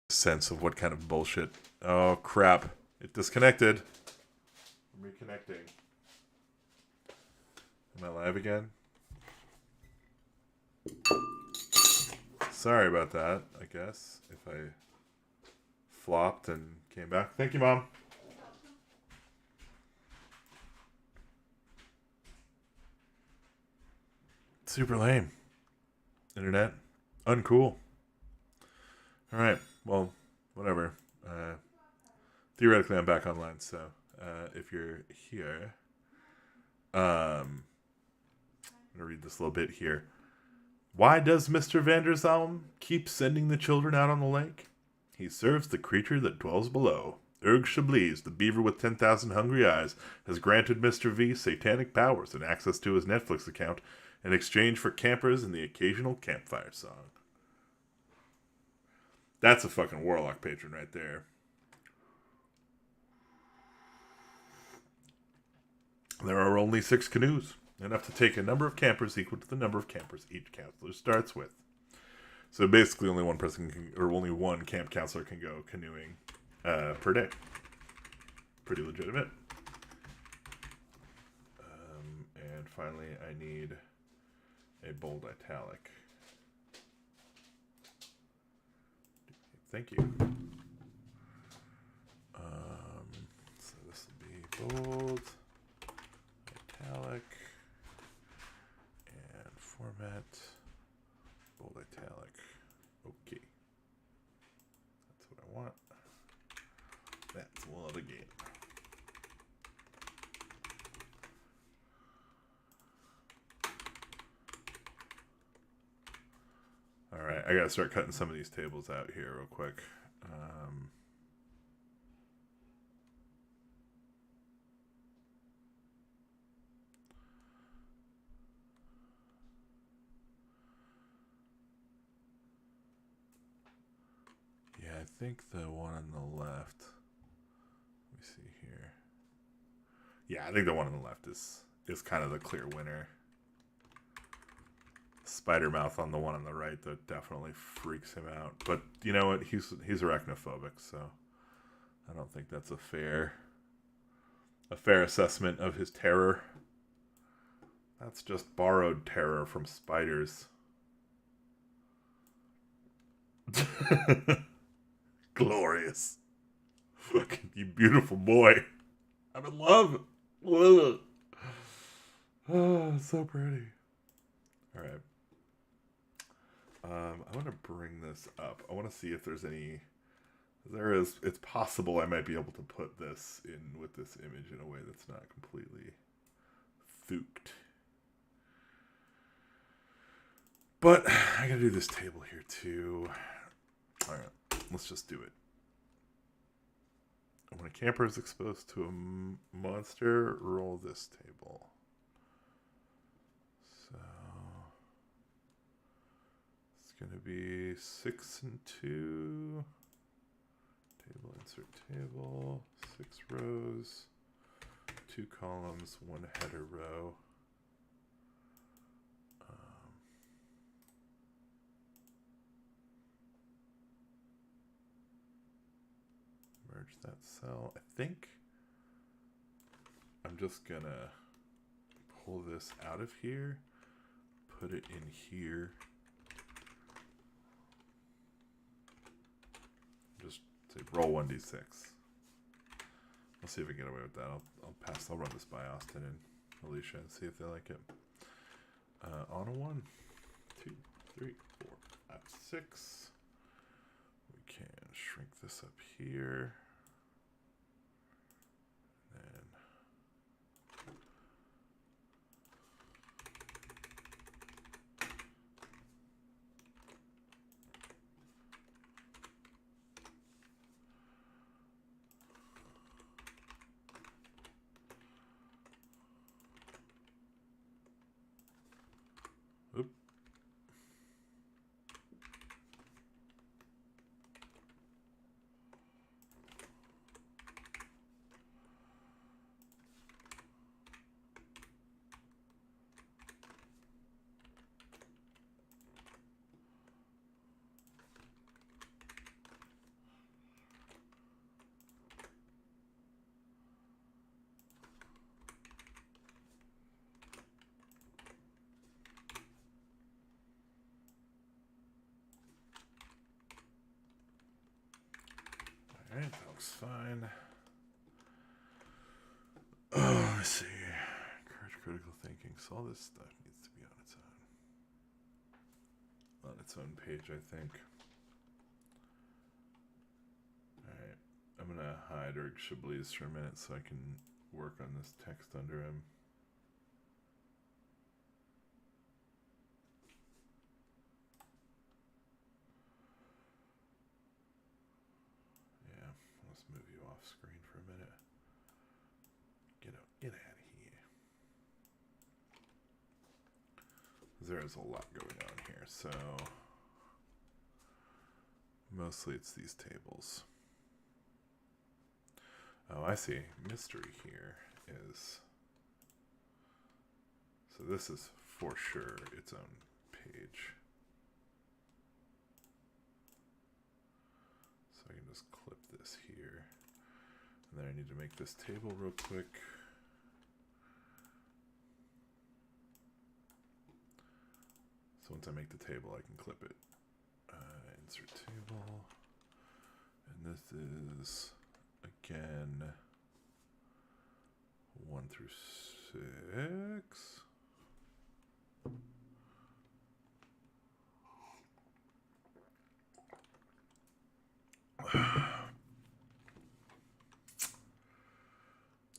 Speaker 1: Sense of what kind of bullshit. Oh crap! It disconnected. I'm reconnecting. Am I live again? Sorry about that. I guess if I flopped and came back. Thank you, Mom. Super lame. Internet. Uncool. Alright, well, whatever. Theoretically, I'm back online, so if you're here, I'm going to read this little bit here. Why does Mr. Vanderzalm keep sending the children out on the lake? He serves the creature that dwells below. Erg Chablis, the beaver with 10,000 hungry eyes, has granted Mr. V satanic powers and access to his Netflix account in exchange for campers and the occasional campfire song. That's a fucking warlock patron right there. There are only 6 canoes, enough to take a number of campers equal to the number of campers each counselor starts with. So basically only one person can, or only one camp counselor can go canoeing per day. Pretty legitimate. And finally, I need a bold italic. Thank you. So this will be bold, italic, and format, bold italic. Okay. That's what I want. That's what again. Alright, I gotta start cutting some of these tables out here real quick. Yeah, I think the one on the left. Let me see here. Yeah, I think the one on the left is kind of the clear winner. Spider mouth on the one on the right that definitely freaks him out. But you know what? He's arachnophobic, so I don't think that's a fair assessment of his terror. That's just borrowed terror from spiders. Glorious. Fucking you beautiful boy. I'm in love. Ugh. Oh, so pretty. All right. I want to bring this up. I want to see if there's any. It's possible I might be able to put this in with this image in a way that's not completely fooked. But I gotta do this table here too. Alright, let's just do it. When a camper is exposed to a monster, roll this table. So it's gonna be 6 and 2. Table, insert table, 6 rows, 2 columns, 1 header row. Merge that cell. I think I'm just gonna pull this out of here, put it in here. Just say roll 1d6. We'll see if we can get away with that. I'll run this by Austin and Alicia and see if they like it. On a 1, 2, 3, 4, 5, 6. We can shrink this up here. And oop. Alright, that looks fine. Oh, let me see. Courage, critical thinking. So all this stuff needs to be on its own page, I think. Alright, I'm gonna hide Erg Chablis for a minute so I can work on this text under him. Let's move you off screen for a minute. Get out of here. There is a lot going on here, so mostly it's these tables. Oh, I see. Mystery here is, so this is for sure its own page. So I can just clip this here. And then I need to make this table real quick. So once I make the table, I can clip it. Insert table. And this is, again, 1 through 6.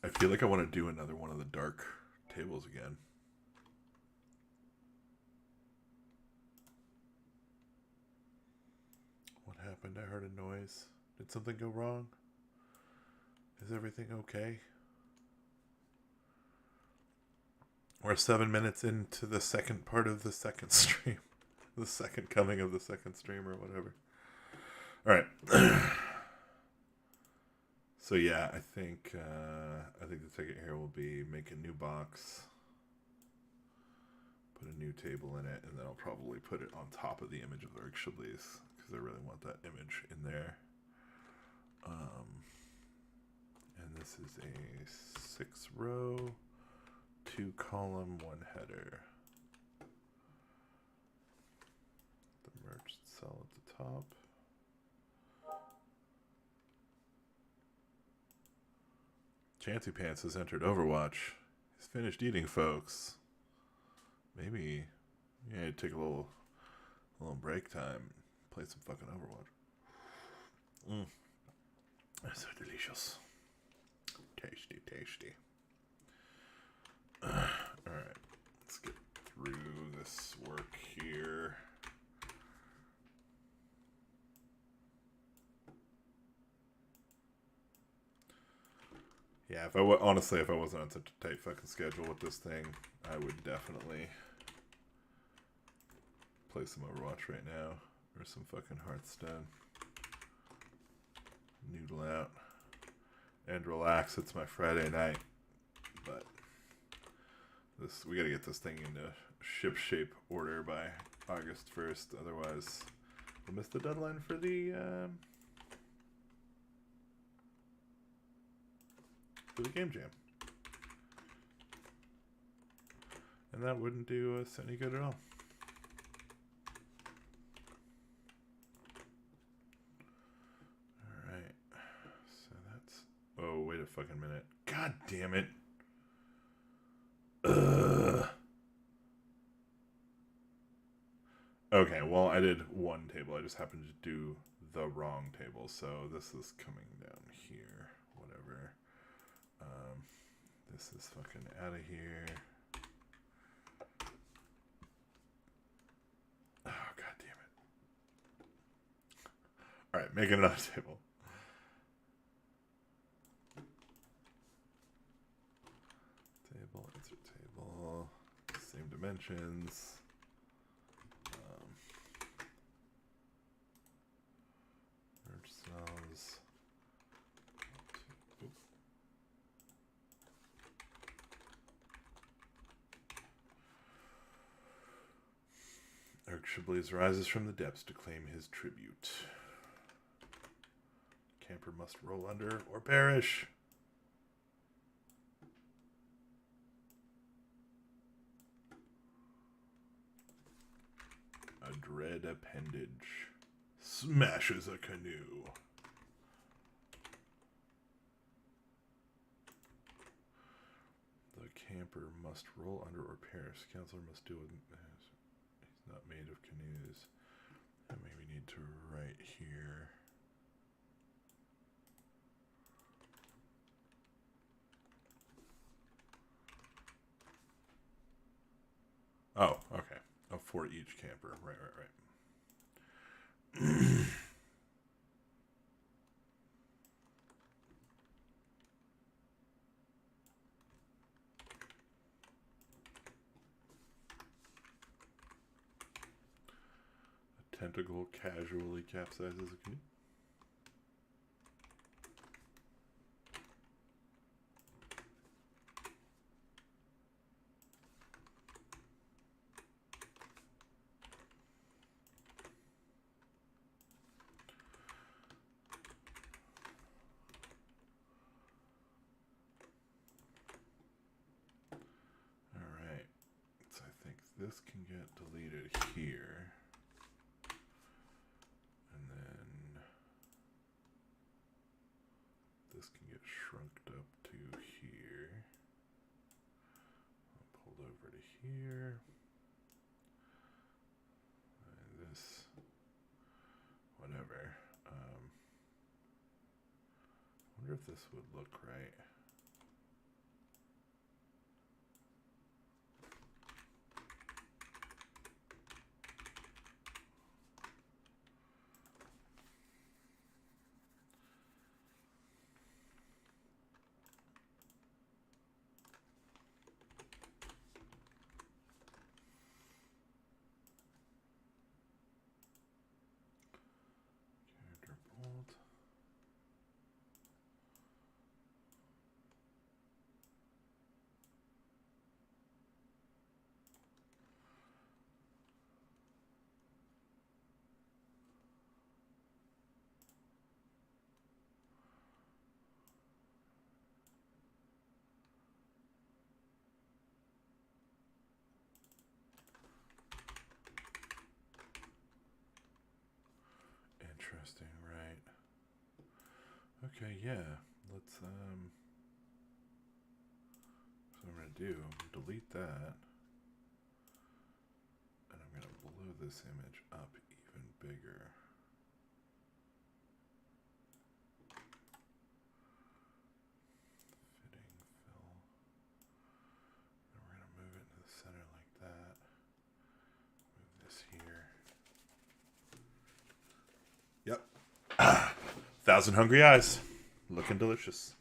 Speaker 1: I feel like I want to do another one of the dark tables again. What happened? I heard a noise. Did something go wrong? Is everything okay? We're 7 minutes into the second part of the second stream. The second coming of the second stream or whatever. Alright. So yeah, I think the ticket here will be make a new box, put a new table in it, and then I'll probably put it on top of the image of Erg Chablis because I really want that image in there. And this is a 6-row, 2-column, 1-header. The merged cell at the top. Chancy Pants has entered Overwatch. He's finished eating, folks. Maybe take a little break time, play some fucking Overwatch. That's so delicious. Tasty, tasty. Alright, let's get through this work here. Yeah, honestly, if I wasn't on such a tight fucking schedule with this thing, I would definitely play some Overwatch right now, or some fucking Hearthstone. Noodle out and relax. It's my Friday night, but we gotta get this thing into ship shape order by August 1st, otherwise we'll miss the deadline for the game jam, and that wouldn't do us any good at all. fucking minute. God damn it. Ugh. Okay, well, I did one table. I just happened to do the wrong table, so this is coming down here. Whatever. This is fucking out of here. Oh, god damn it. Alright, make another table. Table, insert table. Same dimensions. Merge cells. Erkshablaze rises from the depths to claim his tribute. Camper must roll under or perish. A dread appendage smashes a canoe. The camper must roll under or perish. Counselor must do it. He's not made of canoes. That maybe need to write here. Oh, okay. Oh, for each camper. Right. A tentacle casually capsizes a canoe. This can get deleted here. And then this can get shrunked up to here. Pulled over to here. And this, whatever. I wonder if this would look right. Interesting, right? Okay, yeah. Let's so what I'm gonna do, delete that. And I'm gonna blow this image up even bigger. Fitting fill. And we're gonna move it into the center like that. Move this here. Yep. 1,000 hungry eyes. Looking delicious.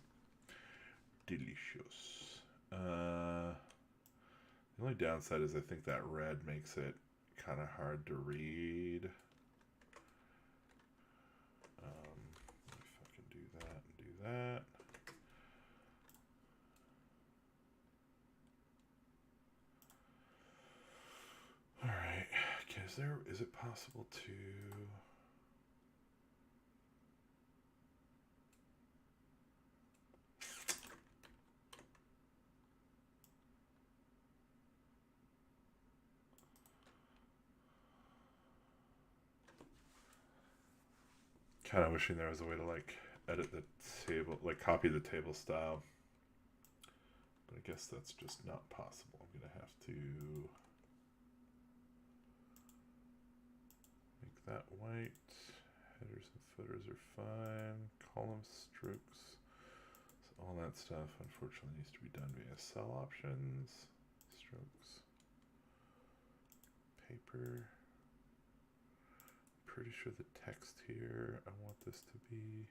Speaker 1: Delicious. The only downside is I think that red makes it kind of hard to read. Let me fucking do that and do that. Alright. Okay, is it possible to... Kind of wishing there was a way to like edit the table, like copy the table style. But I guess that's just not possible. I'm going to have to make that white. Headers and footers are fine. Column strokes. So all that stuff unfortunately needs to be done via cell options. Strokes. Paper. Pretty sure the text here, I want this to be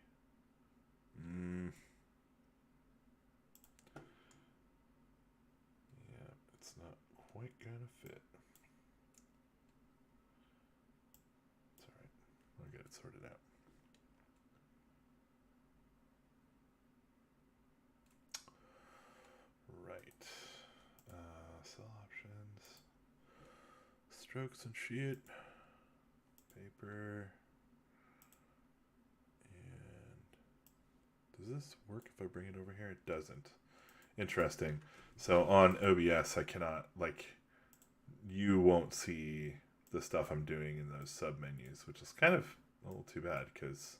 Speaker 1: yeah, it's not quite gonna fit. It's alright. I'll get it sorted out. Right. Cell options. Strokes and sheet. Paper. And does this work if I bring it over here? It doesn't. Interesting. So on OBS, I cannot, like, you won't see the stuff I'm doing in those sub menus, which is kind of a little too bad, because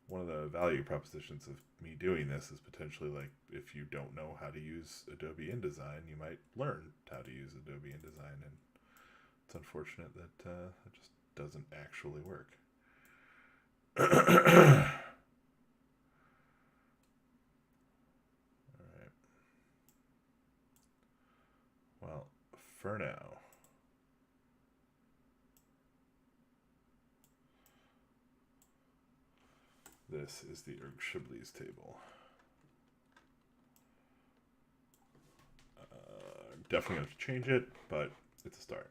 Speaker 1: one of the value propositions of me doing this is potentially, like, if you don't know how to use Adobe InDesign, you might learn how to use Adobe InDesign, and it's unfortunate that it just doesn't actually work. Alright. Well, for now, this is the Erg Shibley's table. Definitely have to change it, but it's a start.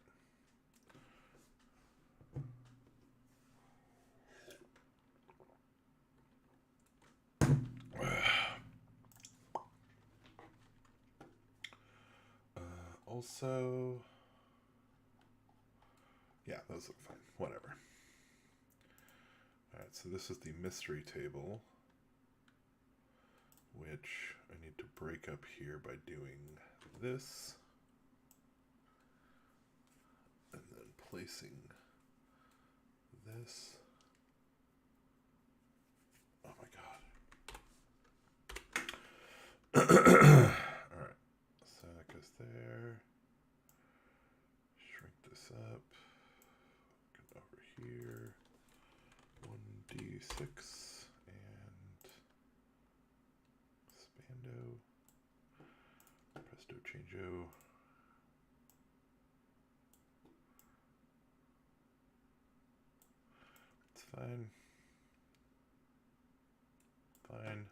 Speaker 1: Also, yeah, those look fine. Whatever. Alright, so this is the mystery table, which I need to break up here by doing this, and then placing this. Oh my god. Alright, so that goes there. Shrink this up. Get over here. 1d6 and Spando. Presto changeo. It's fine. Fine.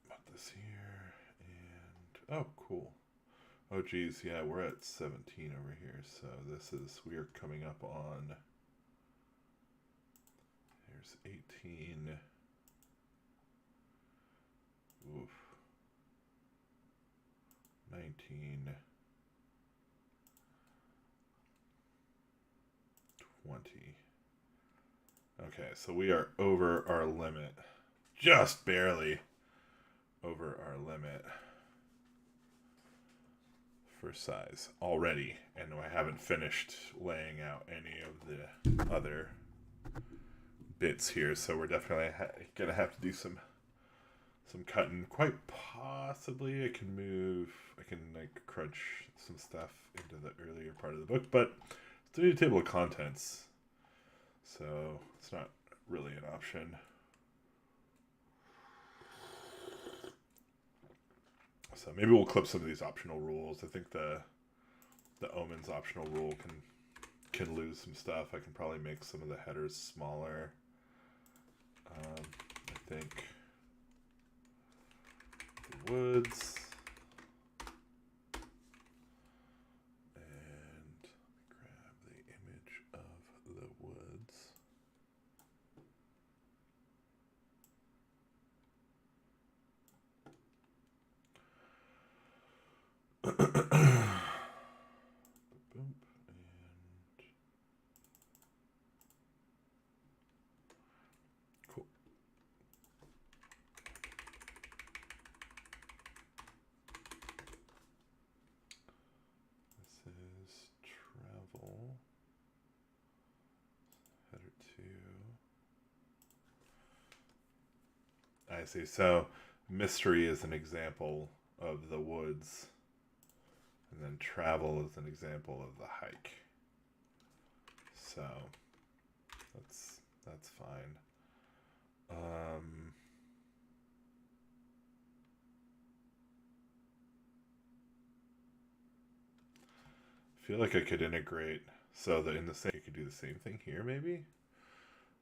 Speaker 1: Put this here and oh, cool. Oh geez, yeah, we're at 17 over here, so we are coming up on, here's 18, oof, 19, 20. Okay, so we are over our limit, just barely over our limit for size already, and I haven't finished laying out any of the other bits here, so we're definitely gonna have to do some cutting. Quite possibly I can like crunch some stuff into the earlier part of the book, but it's a new table of contents, so it's not really an option. So maybe we'll clip some of these optional rules. I think the omens optional rule can lose some stuff. I can probably make some of the headers smaller. I think the woods and grab the image of the woods. Boom, and cool. I see. So mystery is an example of the woods, and then travel is an example of the hike. So that's fine. I feel like I could integrate so that in the same, I could do the same thing here. Maybe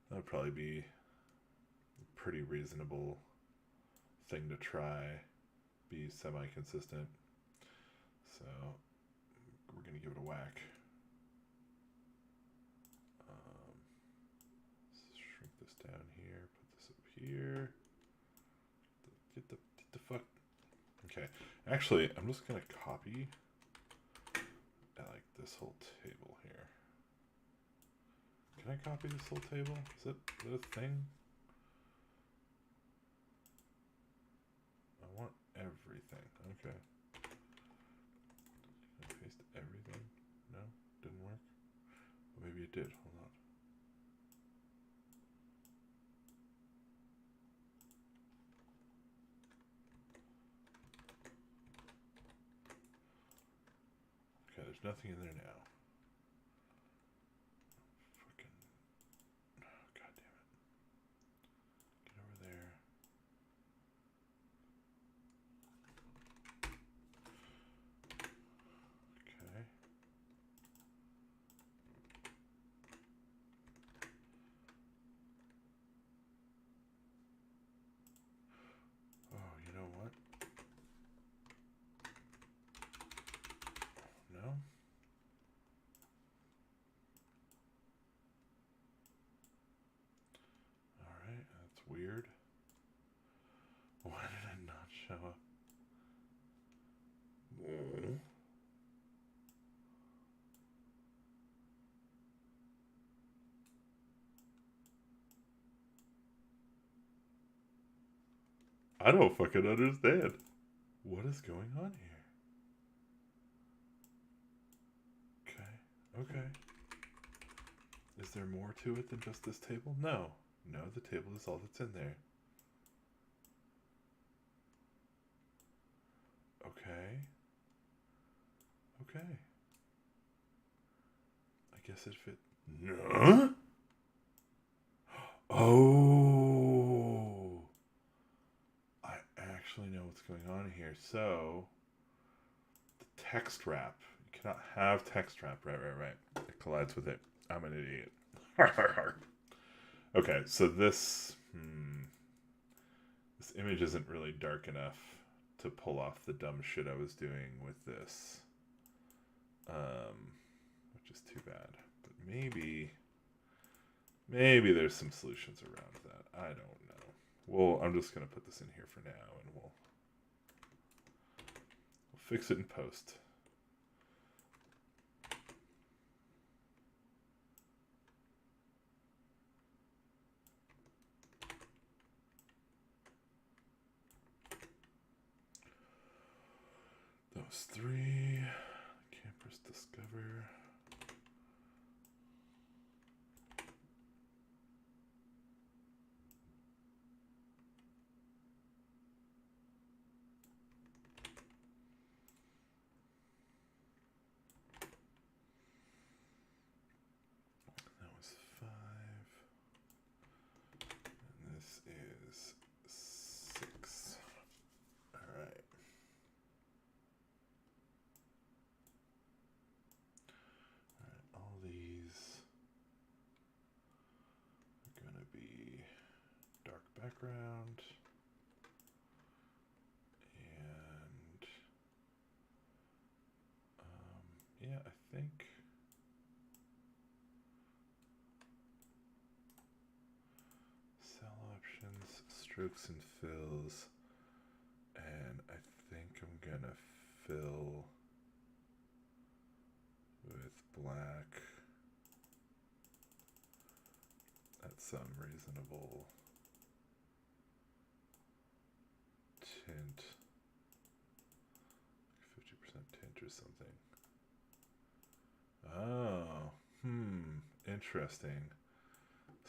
Speaker 1: that would probably be a pretty reasonable thing to try. Be semi-consistent. So we're gonna give it a whack. Shrink this down here. Put this up here. Get the fuck. Okay. Actually, I'm just gonna copy. I like this whole table here. Can I copy this whole table? Is it a thing? I want everything. Okay. Can I paste everything? No? Didn't work? Or maybe it did. Hold on. Okay, there's nothing in there now. Fucking. Oh, God damn it. Get over there. Okay. Oh, you know what? No? Alright, that's weird. Why did it not show up? I don't fucking understand. What is going on here? Okay. Is there more to it than just this table? No. No, the table is all that's in there. Okay. I guess it fit. No. Oh. I actually know what's going on here. So, the text wrap. You cannot have text wrap. Right. It collides with it. I'm an idiot. Okay, so this image isn't really dark enough to pull off the dumb shit I was doing with this, which is too bad. But maybe there's some solutions around that. I don't know. Well, I'm just gonna put this in here for now, and we'll fix it in post. Those three. Campers discover. That was 5. And this is 6. Alright. All these are going to be dark background. And yeah, I think cell options, strokes and fills, and I think I'm gonna fill with black at some reasonable tint, 50% tint or something. Oh, interesting.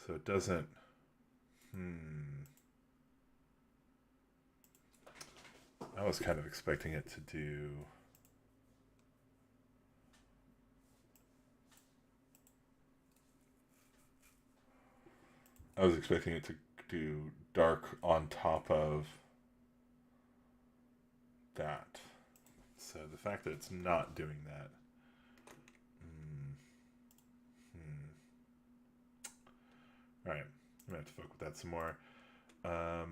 Speaker 1: So it doesn't, I was kind of expecting it to do... I was expecting it to do dark on top of that. So the fact that it's not doing that... Alright, I'm going to have to fuck with that some more. I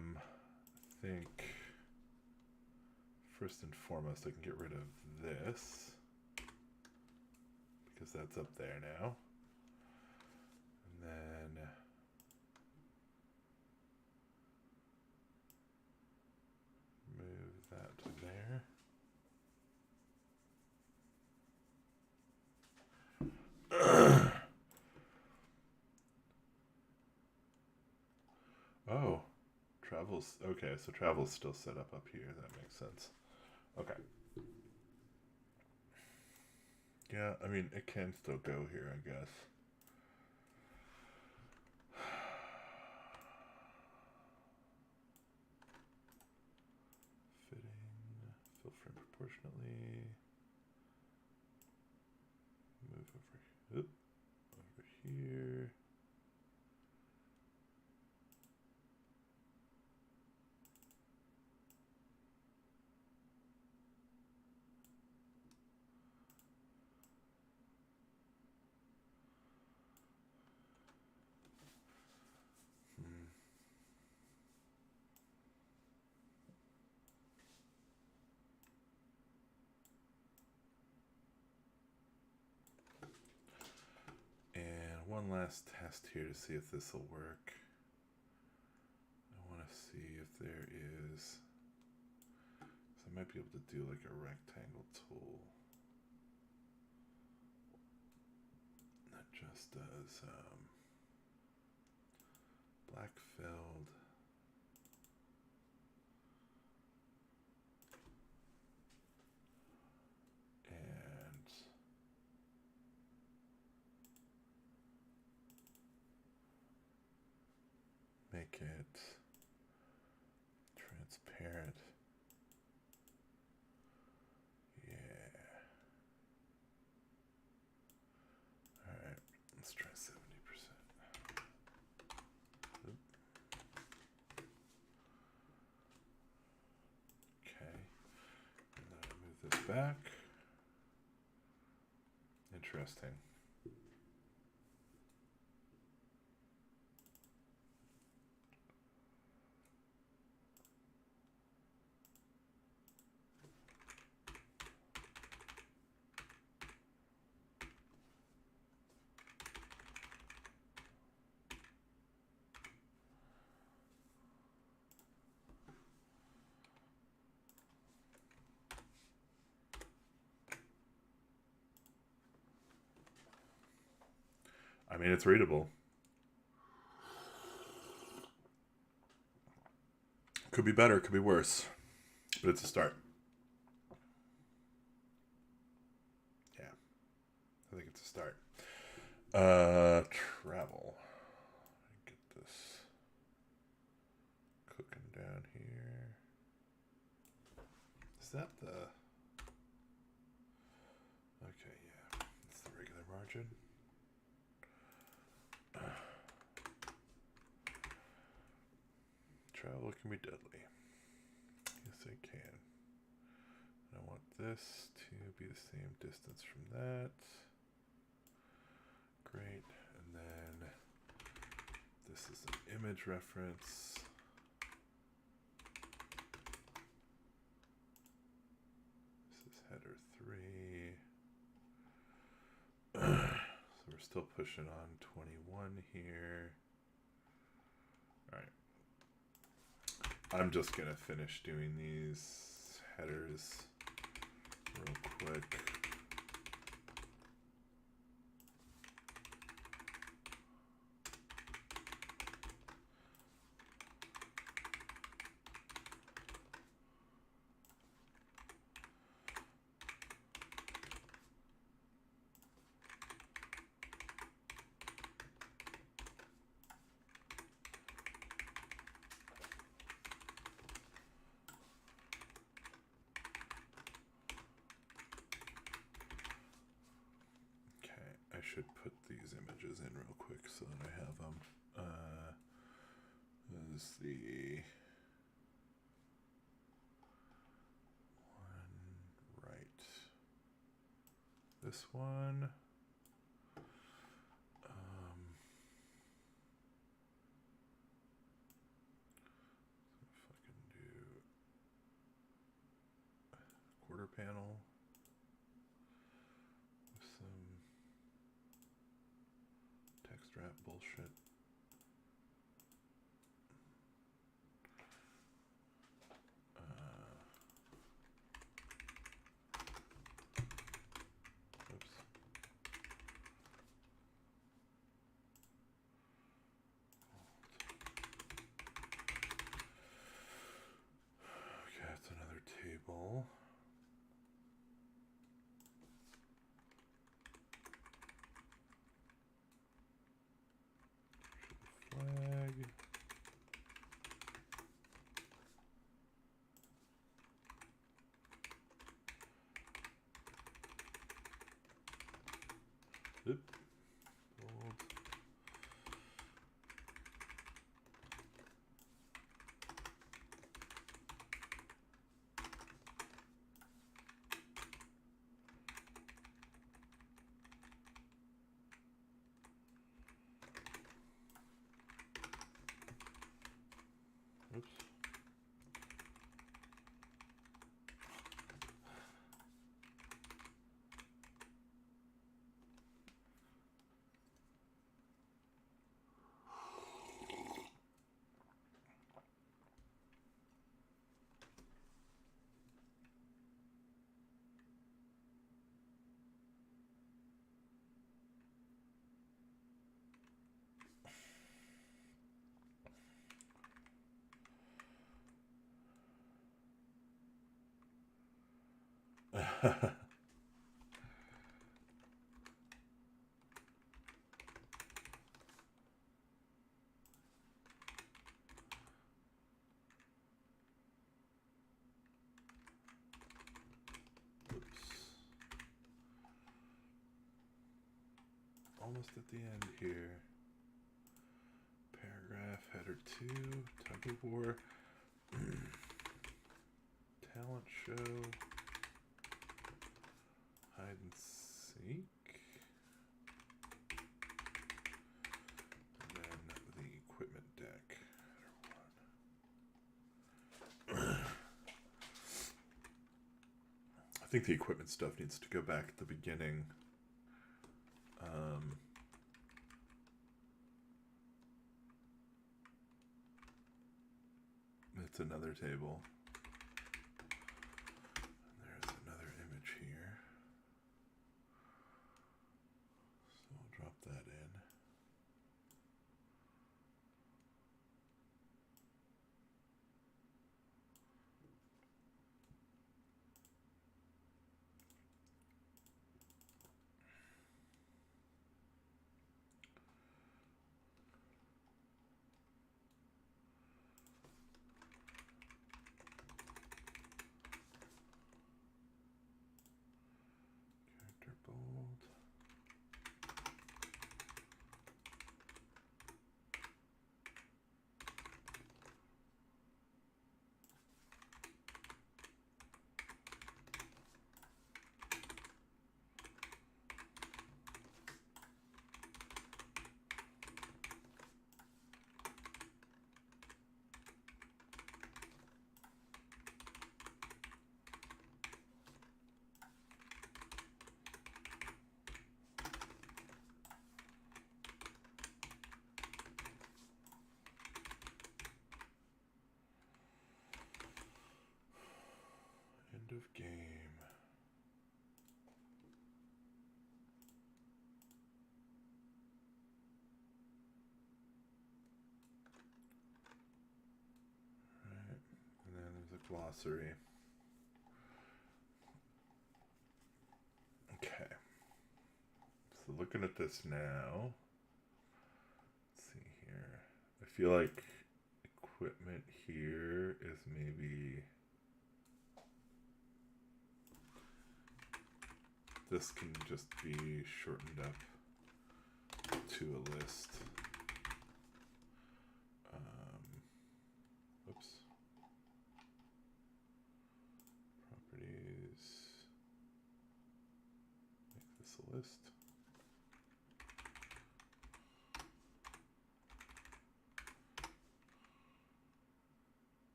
Speaker 1: think first and foremost I can get rid of this because that's up there now. And then move that to there. Oh, travel's okay, so travel's still set up here. That makes sense. Okay. Yeah, I mean, it can still go here, I guess. Fitting, fill frame proportionately. Move over here. One last test here to see if this will work. I want to see if there is... So I might be able to do like a rectangle tool that just does black filled. Make it transparent. Yeah. All right, let's try 70%. Okay. And then I move this back. Interesting. I mean, it's readable. Could be better, could be worse, but it's a start. Yeah, I think it's a start. Travel. Get this cooking down here. Is that the... Okay, yeah, it's the regular margin. Travel can be deadly. Yes, it can. And I want this to be the same distance from that. Great. And then this is an image reference. This is header 3. So we're still pushing on 21 here. All right. I'm just going to finish doing these headers real quick. use the one right. This one. If I can do quarter panel with some text wrap bullshit. Oops. Okay, that's another table. Flag. Oop. Bold. Oops. Oops. Almost at the end here. Paragraph, header 2, tug of war, talent show, hide and seek, and then the equipment deck. I think the equipment stuff needs to go back at the beginning. It's another table. There's another image here. So I'll drop that in. Bold. End of game. Right, and then there's a glossary. Okay. So looking at this now, let's see here. I feel like equipment here is maybe this can just be shortened up to a list. a list.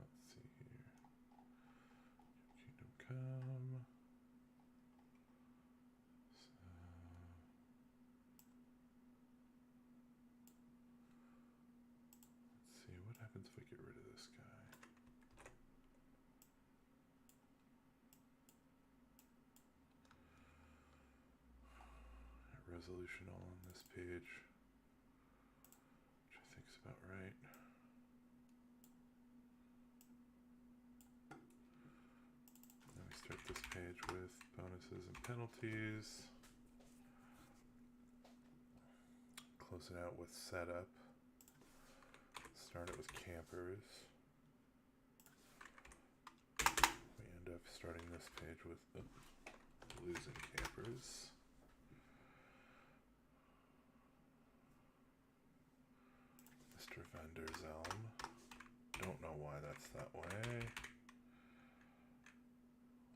Speaker 1: Let's see here. Kingdom Come. So, let's see what happens if I get rid of this guy. Resolution all on this page, which I think is about right. Then we start this page with bonuses and penalties. Close it out with setup. Start it with campers. We end up starting this page with losing campers. Mr. Vendor's Elm. Don't know why that's that way.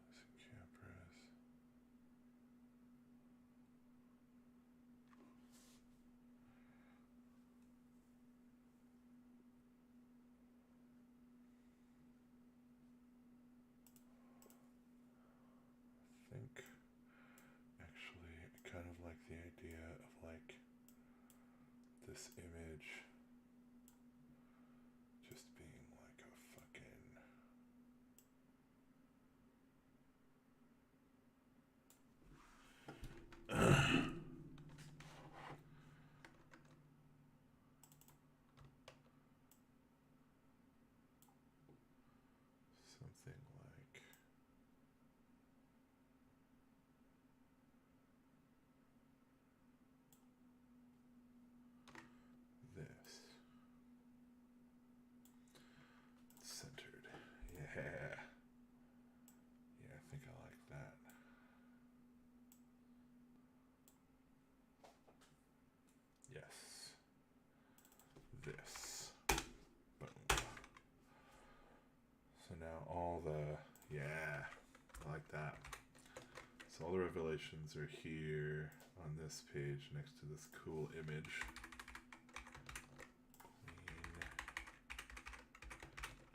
Speaker 1: Losing campers. I think actually I kind of like the idea of like this image just being like a fucking something like this. It's centered. Yeah. Yeah, I think I like that. Yes. This. Boom. So now all the, yeah, I like that. So all the revelations are here on this page next to this cool image. Queen,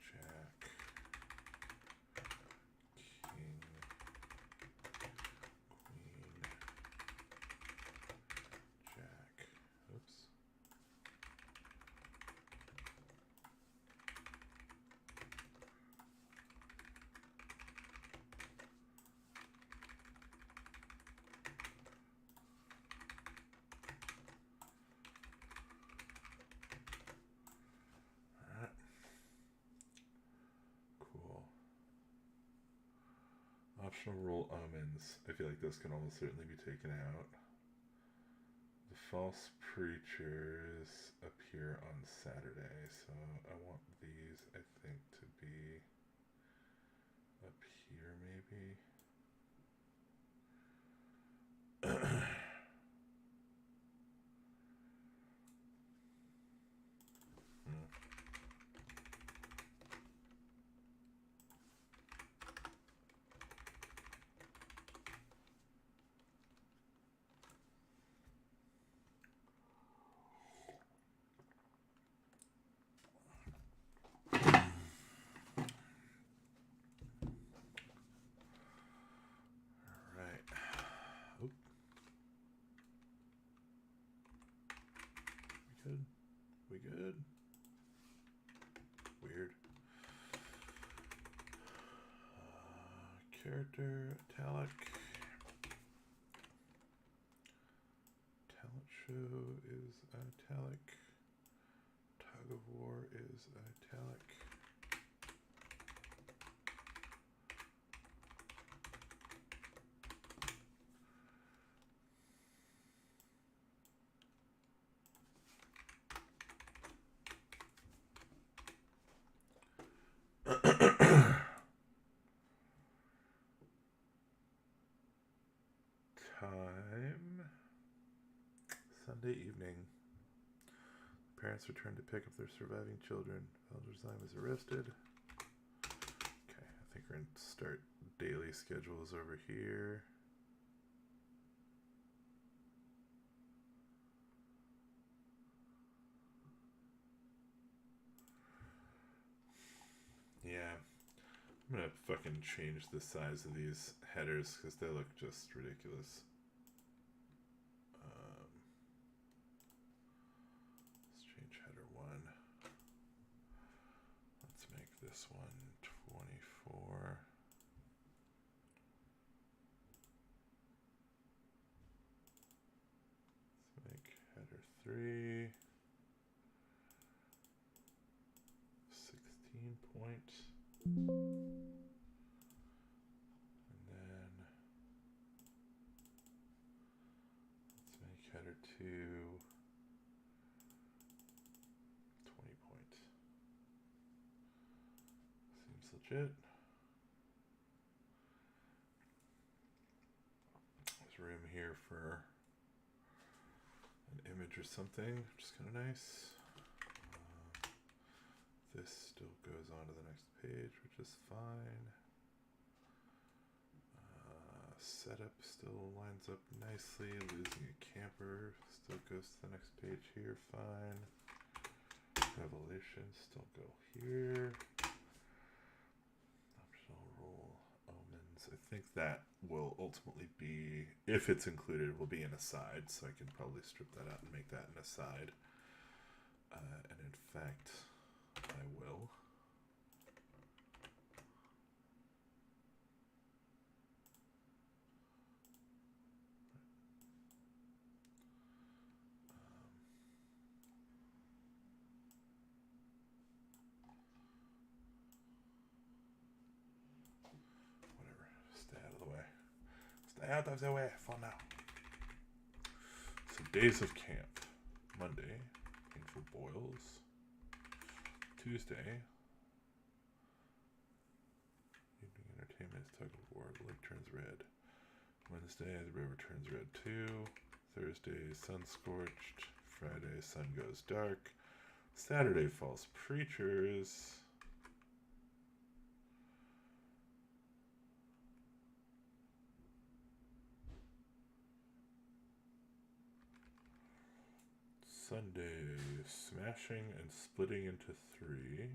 Speaker 1: Jack, King, Queen, Jack. Oops. Alright. Cool. Optional rule omens. I feel like those can almost certainly be taken out. The false preachers appear on Saturday, so I want these, I think, to be up here maybe. Good? We good? Weird. Character, italic. Talent show is italic. Tug of war is italic. Time Sunday evening. parents return to pick up their surviving children. Elder's is arrested. Okay, I think we're going to start daily schedules over here. Yeah, I'm gonna fucking change the size of these headers because they look just ridiculous. Let's change header 1. Let's make this one 24. Let's make header 3 16 point. And then let's make header 2 20 point. Seems legit. There's room here for an image or something, which is kind of nice. This still goes on to the next page, which is fine. Setup still lines up nicely. Losing a camper still goes to the next page here, fine. Revelation still go here. Optional role omens. I think that will ultimately be, if it's included, will be an aside, so I can probably strip that out and make that an aside. And in fact, I will. Whatever. Stay out of the way. Stay out of the way for now. So days of camp. Monday, painful boils. Tuesday, evening entertainment is tug of war. The lake turns red. Wednesday, the river turns red too. Thursday, sun scorched. Friday, sun goes dark. Saturday, false preachers. Sunday, smashing and splitting into 3.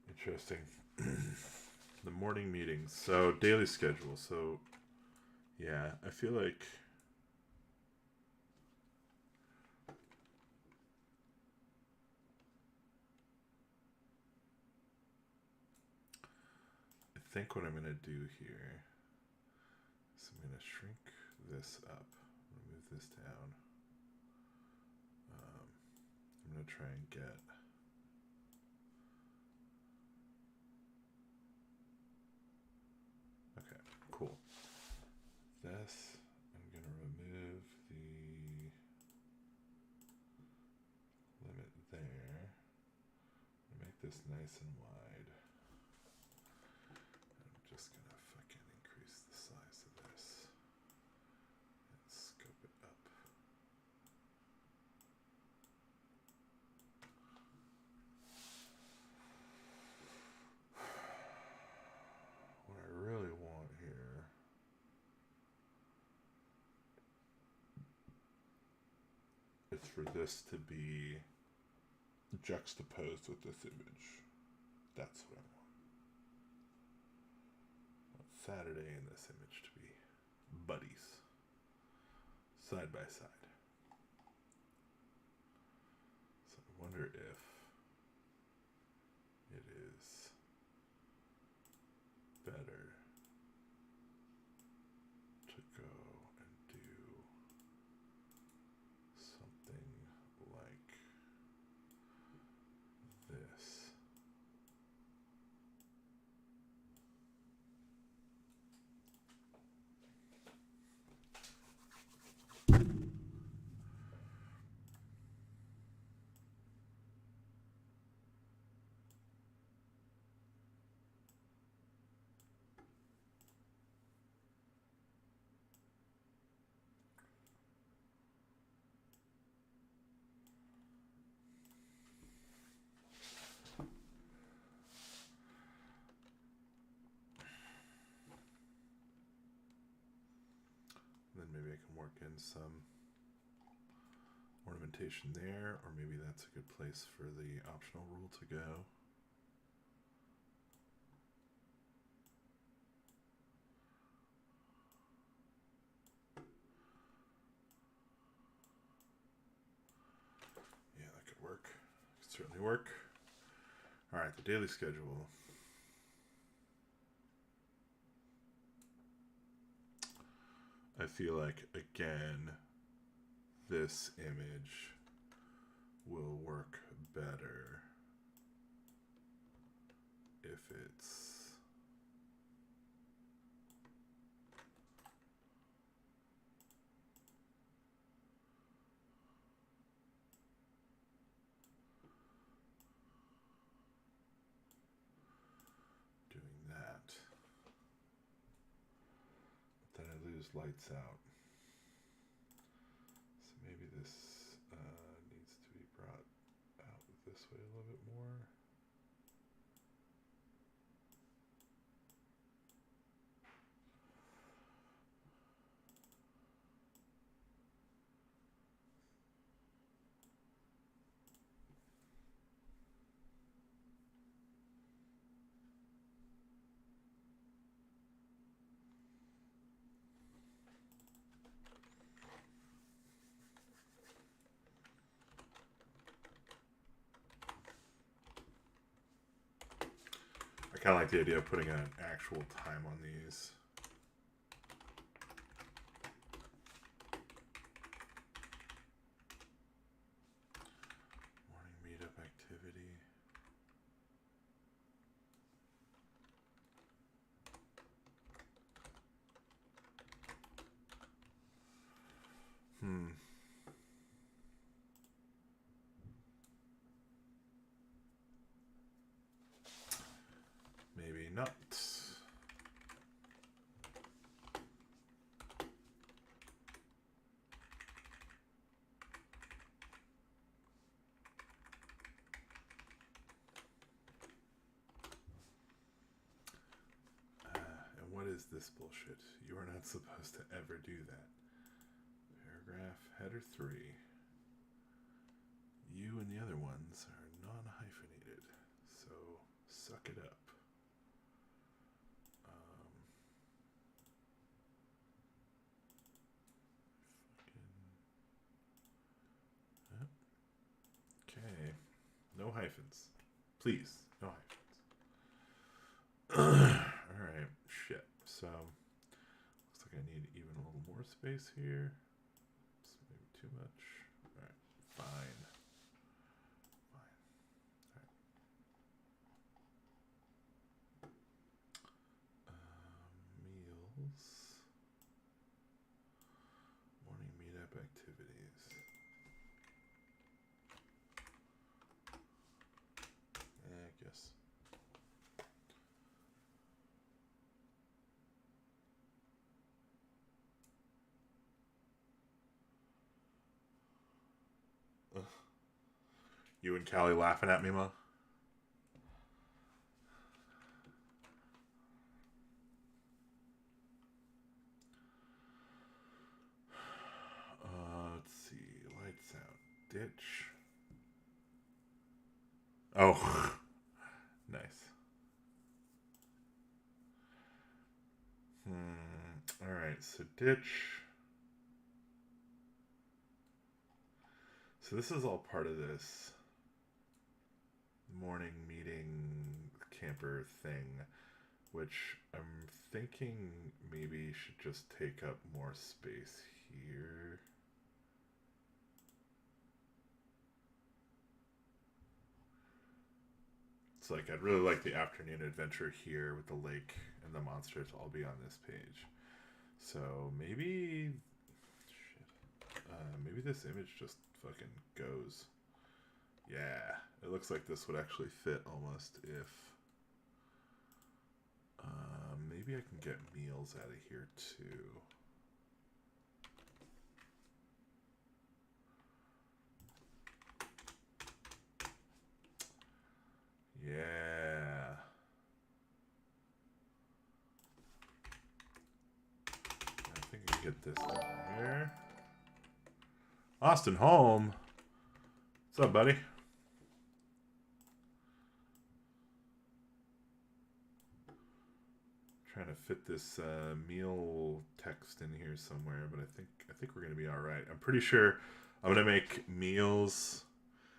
Speaker 1: Interesting. The morning meetings. So, daily schedule. So, yeah, I feel like I think what I'm going to do here is I'm going to shrink this up. I'm going to move this down. I'm going to try and get okay, cool. This, I'm going to remove the limit there. Make this nice and wide. I'm just going to fucking increase the size of this and scope it up. What I really want here is for this to be juxtaposed with this image. That's what I want. Saturday and this image to be buddies, side by side. So I wonder if it is better to go and do something like this. can work in some ornamentation there, or maybe that's a good place for the optional rule to go. Yeah, that could work. Could certainly work. All right, the daily schedule. I feel like, again, this image will work better if it's doing that. But then I lose lights out. So maybe this needs to be brought out this way a little bit more. I kind of like the idea of putting an actual time on these. Morning meetup activity. Maybe not. And what is this bullshit? You are not supposed to ever do that. Paragraph header 3. You and the other ones are non-hyphenated, so suck it up. Okay, no hyphens. Please, no hyphens. Alright, shit. So, looks like I need even a little more space here. It's maybe too much. Alright, fine. Meals. Morning meetup activities. I guess. You and Callie laughing at me, Ma? Let's see. Lights out. Ditch. Oh. Nice. Alright, so ditch. So this is all part of this morning meeting camper thing, which I'm thinking maybe should just take up more space here. It's like I'd really like the afternoon adventure here with the lake and the monster to all be on this page. So maybe maybe this image just fucking goes. Yeah, it looks like this would actually fit almost if maybe I can get meals out of here too. Yeah. I'm thinking get this done here. Austin Holm. What's up, buddy? Trying to fit this meal text in here somewhere, but I think we're gonna be all right. I'm pretty sure I'm gonna make meals.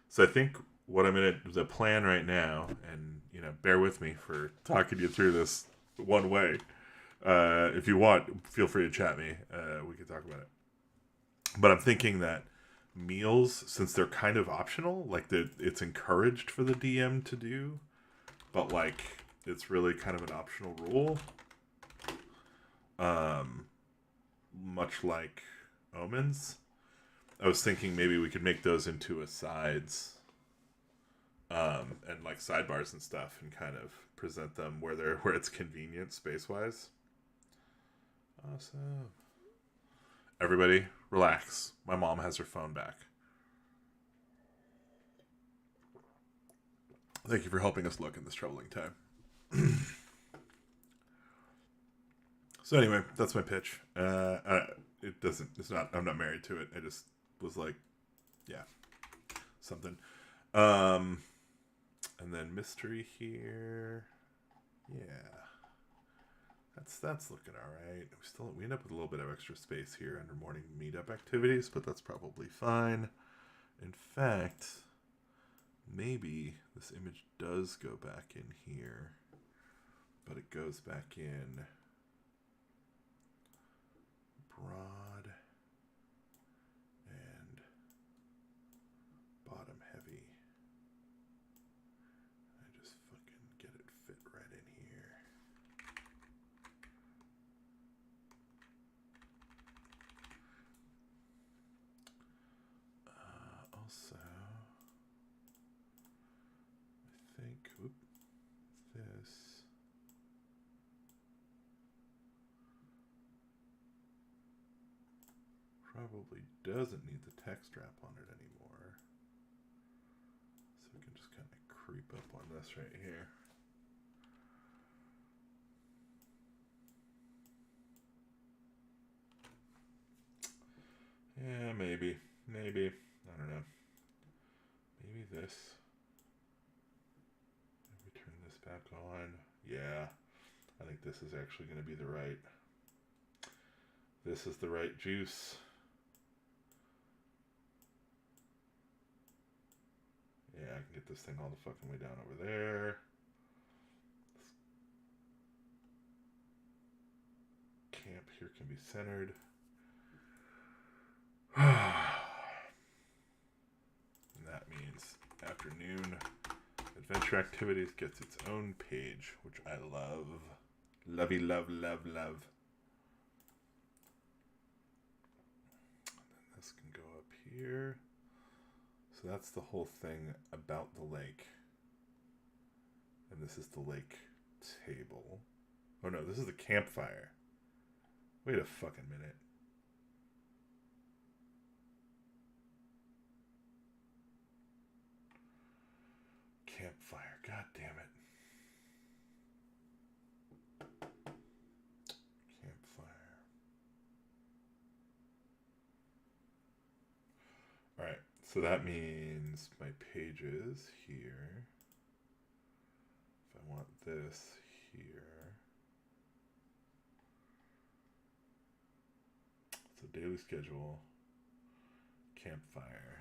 Speaker 1: So I think what I'm gonna the plan right now, and bear with me for talking you through this one way. If you want, feel free to chat me. We can talk about it. But I'm thinking that meals, since they're kind of optional, like it's encouraged for the DM to do, but like it's really kind of an optional rule. Much like omens, I was thinking maybe we could make those into asides, and like sidebars and stuff, and kind of present them where it's convenient space wise. Awesome. Everybody, relax. My mom has her phone back. Thank you for helping us look in this troubling time. So anyway, that's my pitch. It's not, I'm not married to it. I just was like, yeah, something. And then mystery here. Yeah. That's looking all right. We end up with a little bit of extra space here under morning meetup activities, but that's probably fine. In fact, maybe this image does go back in here, but it goes back in broad and bottom heavy. I just fucking get it fit right in here. Also, I think this probably doesn't need the text wrap on it anymore. So we can just kind of creep up on this right here. Yeah, maybe. I don't know. Maybe this. Maybe turn this back on. Yeah. I think this is actually going to be the right. This is the right juice. Yeah, I can get this thing all the fucking way down over there. Camp here can be centered. And that means afternoon adventure activities gets its own page, which I love. Lovey, love. And then this can go up here. So that's the whole thing about the lake. And this is the lake table. Oh no, this is the campfire. Wait a fucking minute. Campfire, god damn it. Campfire. Alright, so that means my pages here. If I want this here. So daily schedule, campfire.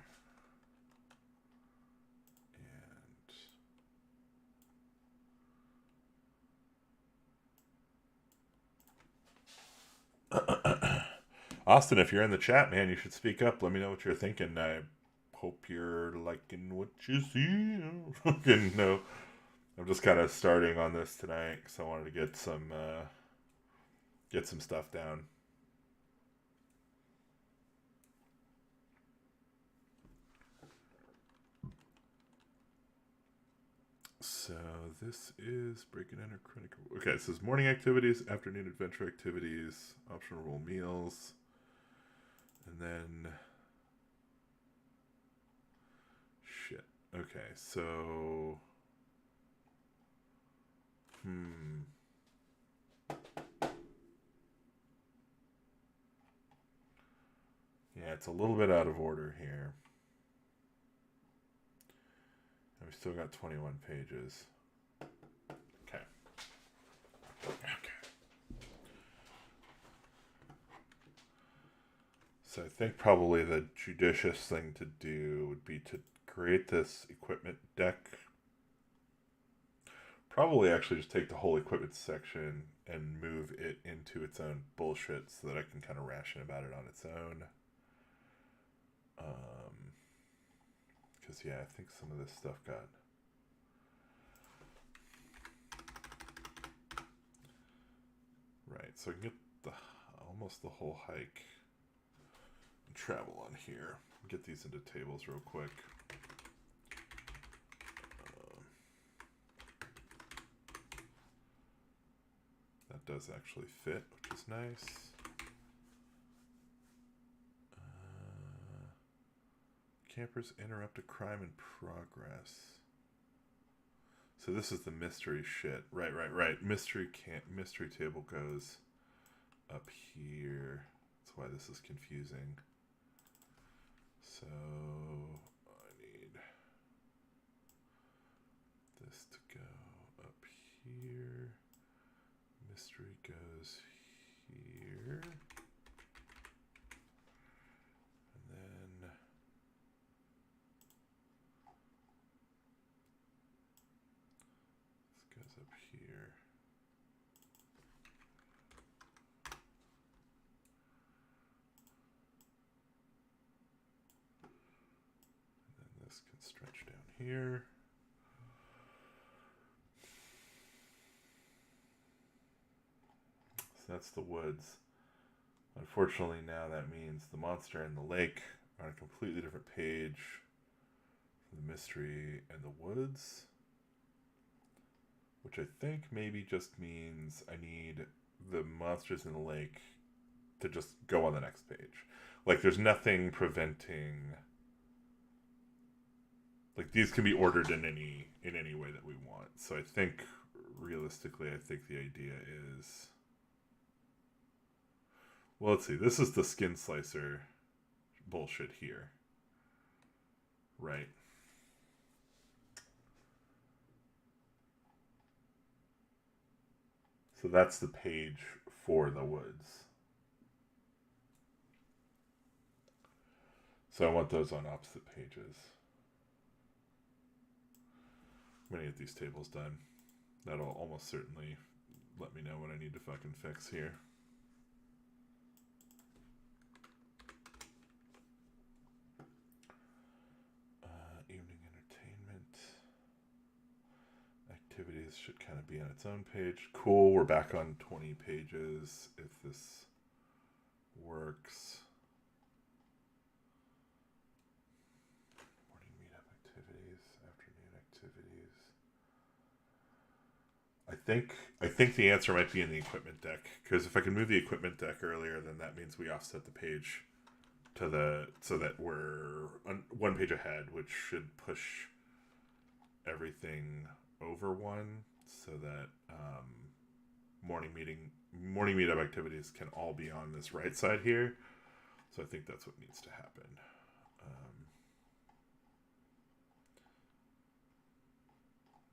Speaker 1: Austin, if you're in the chat, man, you should speak up. Let me know what you're thinking. I hope you're liking what you see. No, I'm just kind of starting on this tonight because I wanted to get some stuff down. So this is break and enter critical. Okay, it says morning activities, afternoon adventure activities, optional role meals, and then shit. Okay, so It's a little bit out of order here. And we still got 21 pages. Okay. So I think probably the judicious thing to do would be to create this equipment deck. Probably actually just take the whole equipment section and move it into its own bullshit so that I can kind of ration about it on its own. Because, yeah, I think some of this stuff got... Right, so I can get almost the whole hike and travel on here. Get these into tables real quick. That does actually fit, which is nice. Campers interrupt a crime in progress. So this is the mystery shit. Right. Mystery table goes up here. That's why this is confusing. So I need this to go up here. Mystery goes here. And then this goes up here. And then this can stretch down here. So that's the woods. Unfortunately, now that means the monster and the lake are on a completely different page for the mystery and the woods. Which I think maybe just means I need the monsters in the lake to just go on the next page. Like, there's nothing preventing... Like, these can be ordered in any way that we want. So I think, realistically, I think the idea is... Well, let's see. This is the skin slicer bullshit here. Right. So that's the page for the woods. So I want those on opposite pages. I'm gonna get these tables done. That'll almost certainly let me know what I need to fucking fix here. Evening entertainment. Activities should kind of be on its own page. Cool, we're back on 20 pages if this works. Morning meetup activities, afternoon activities. I think the answer might be in the equipment deck, because if I can move the equipment deck earlier, then that means we offset the page to the so that we're on one page ahead, which should push everything over one, so that morning meetup activities can all be on this right side here. So I think that's what needs to happen.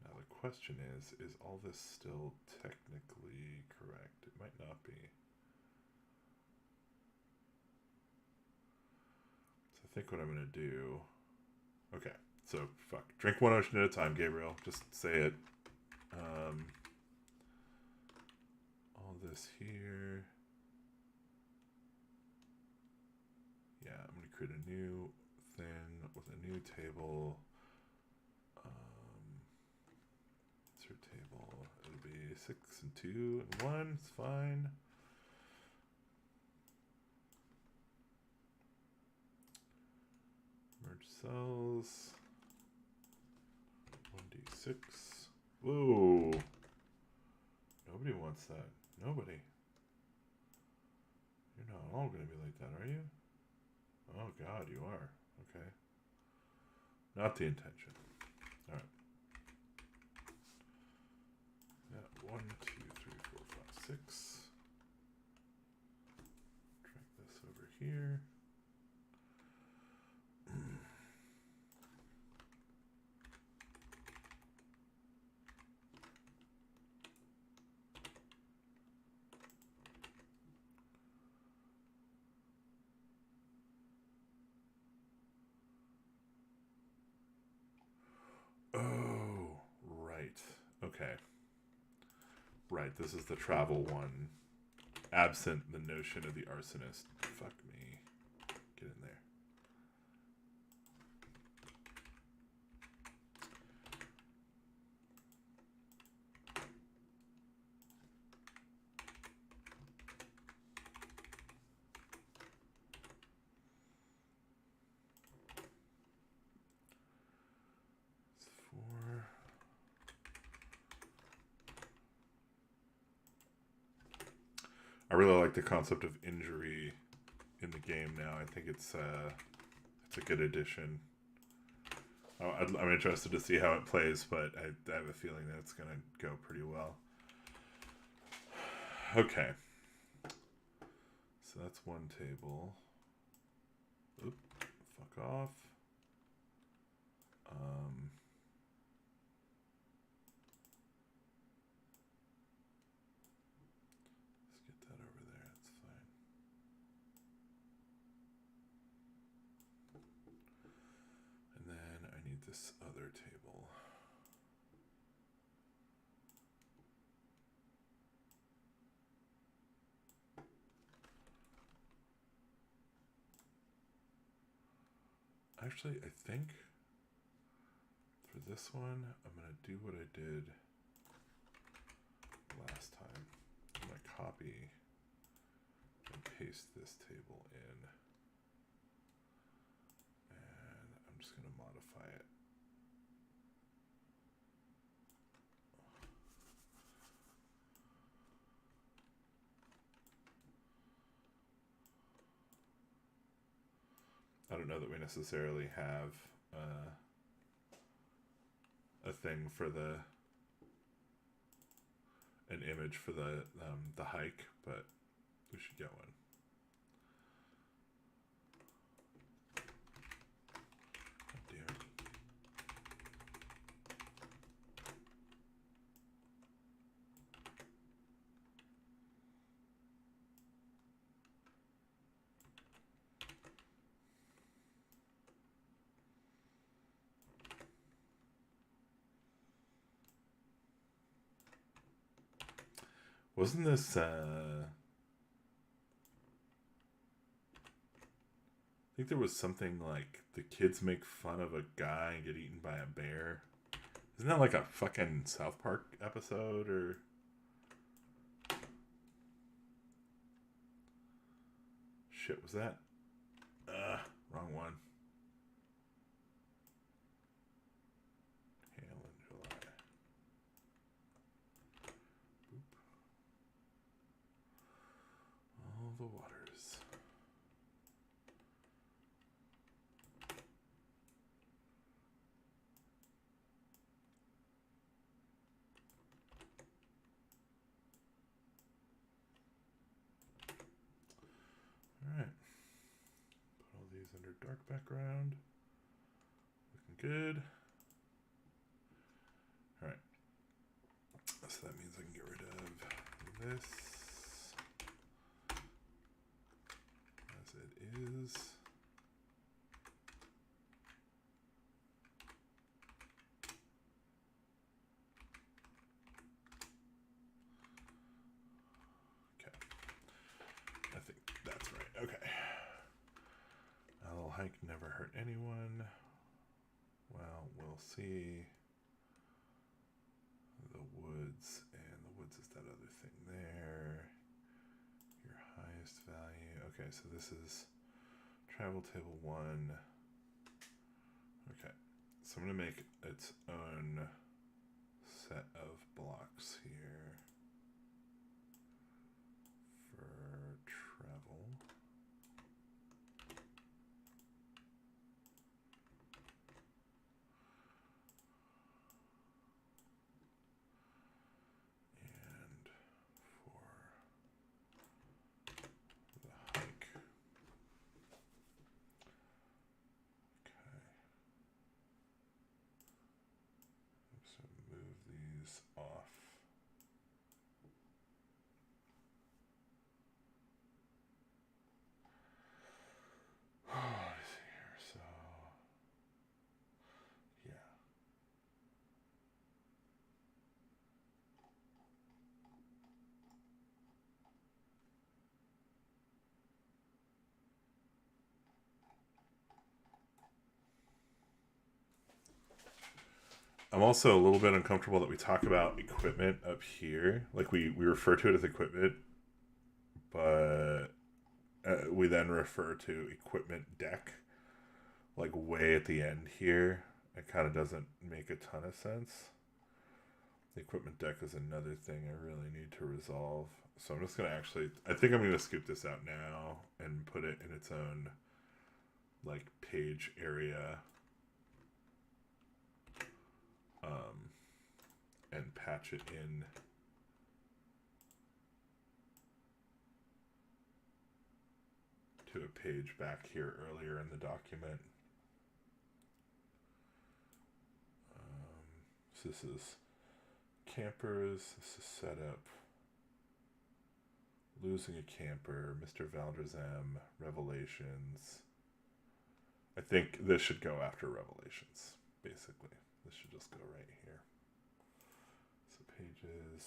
Speaker 1: Now the question is all this still technically correct? It might not be. So I think what I'm going to do... Okay, so fuck. Drink one ocean at a time, Gabriel. Just say it. All this here. Yeah, I'm going to create a new thing with a new table. Insert table. It'll be 6 and 2 and 1. It's fine. Merge cells. 1d6. Whoa. Nobody wants that. Nobody. You're not all going to be like that, are you? Oh, God, you are. Okay. Not the intention. All right. Yeah, 1, 2, 3, 4, 5, 6. Drag this over here. Okay. Right, this is the travel one. Absent the notion of the arsonist. Fuck me. Get in there. It's 4. I really like the concept of injury in the game now. I think it's a good addition. I'm interested to see how it plays, but I have a feeling that it's going to go pretty well. Okay. So that's one table. Oop, fuck off. Let's get that over there. That's fine. And then I need this other table. Actually, I think for this one, I'm going to do what I did last time. I'm going to copy and paste this table in. And I'm just going to modify it. I don't know that we necessarily have a thing for an image for the hike, but we should get one. Oh, damn it. Wasn't this I think there was something like the kids make fun of a guy and get eaten by a bear. Isn't that like a fucking South Park episode or? Shit, was that? Wrong one. Hail in July. Boop. All the waters. Alright. Put all these under dark background. Looking good. Alright. So that means I can get rid of this as it is. Okay. I think that's right. Okay. A little hike never hurt anyone. Well, we'll see. The woods, and the woods is that other thing there. Your highest value. Okay, so this is travel table 1. Okay, so I'm going to make its own set of blocks here for travel. Off. Let's see here. So, yeah. I'm also a little bit uncomfortable that we talk about equipment up here. Like we refer to it as equipment, but we then refer to equipment deck like way at the end here. It kind of doesn't make a ton of sense. The equipment deck is another thing I really need to resolve. So I'm just going to actually, I think I'm going to scoop this out now and put it in its own like page area. And patch it in to a page back here earlier in the document. So this is campers, this is setup, losing a camper, Mr. Valdrazam, revelations. I think this should go after revelations, basically. This should just go right here. So pages.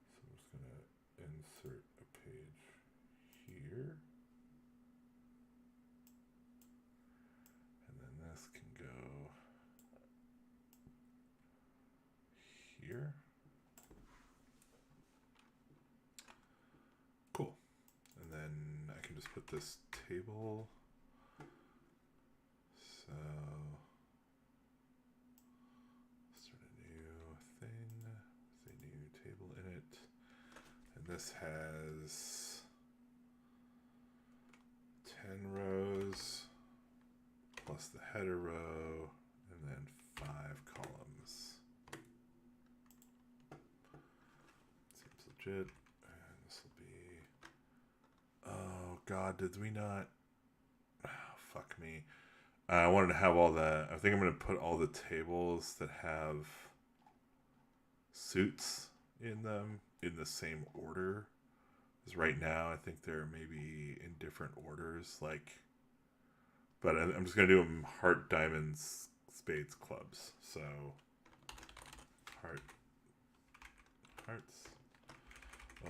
Speaker 1: So I'm just going to insert a page here. And then this can go here. Cool. And then I can just put this table. So start a new thing with a new table in it. And this has 10 rows plus the header row and then 5 columns. Seems legit. And this will be, oh god, did we not, oh, fuck me. I wanted to have all the, I think I'm going to put all the tables that have suits in them in the same order. Because right now I think they're maybe in different orders, like, but I'm just going to do them heart, diamonds, spades, clubs. So hearts.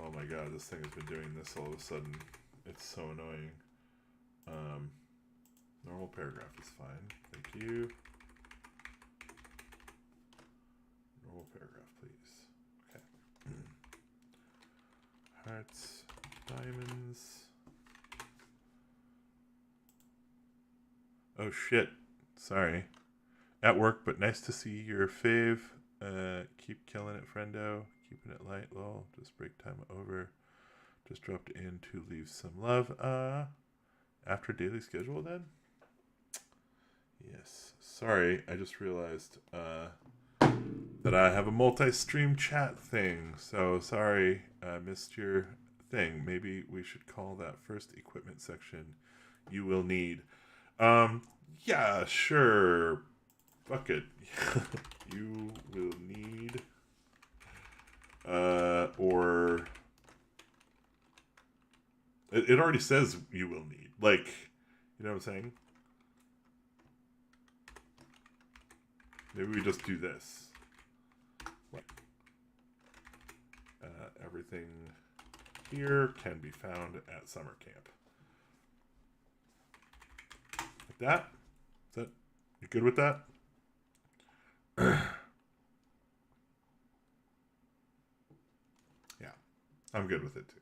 Speaker 1: Oh my god, this thing has been doing this all of a sudden. It's so annoying. Normal paragraph is fine. Thank you. Normal paragraph, please. Okay. Hearts, diamonds. Oh shit. Sorry. At work, but nice to see your fave. Keep killing it, friendo. Keeping it light, lol. Just break time over. Just dropped in to leave some love. After daily schedule then? Yes. Sorry, I just realized that I have a multi-stream chat thing. So sorry, I missed your thing. Maybe we should call that first equipment section you will need. Yeah, sure. Fuck it. You will need or it already says you will need. Like, you know what I'm saying? Maybe we just do this. Everything here can be found at Summer Camp. Like that? Is that, you good with that? Yeah, I'm good with it too.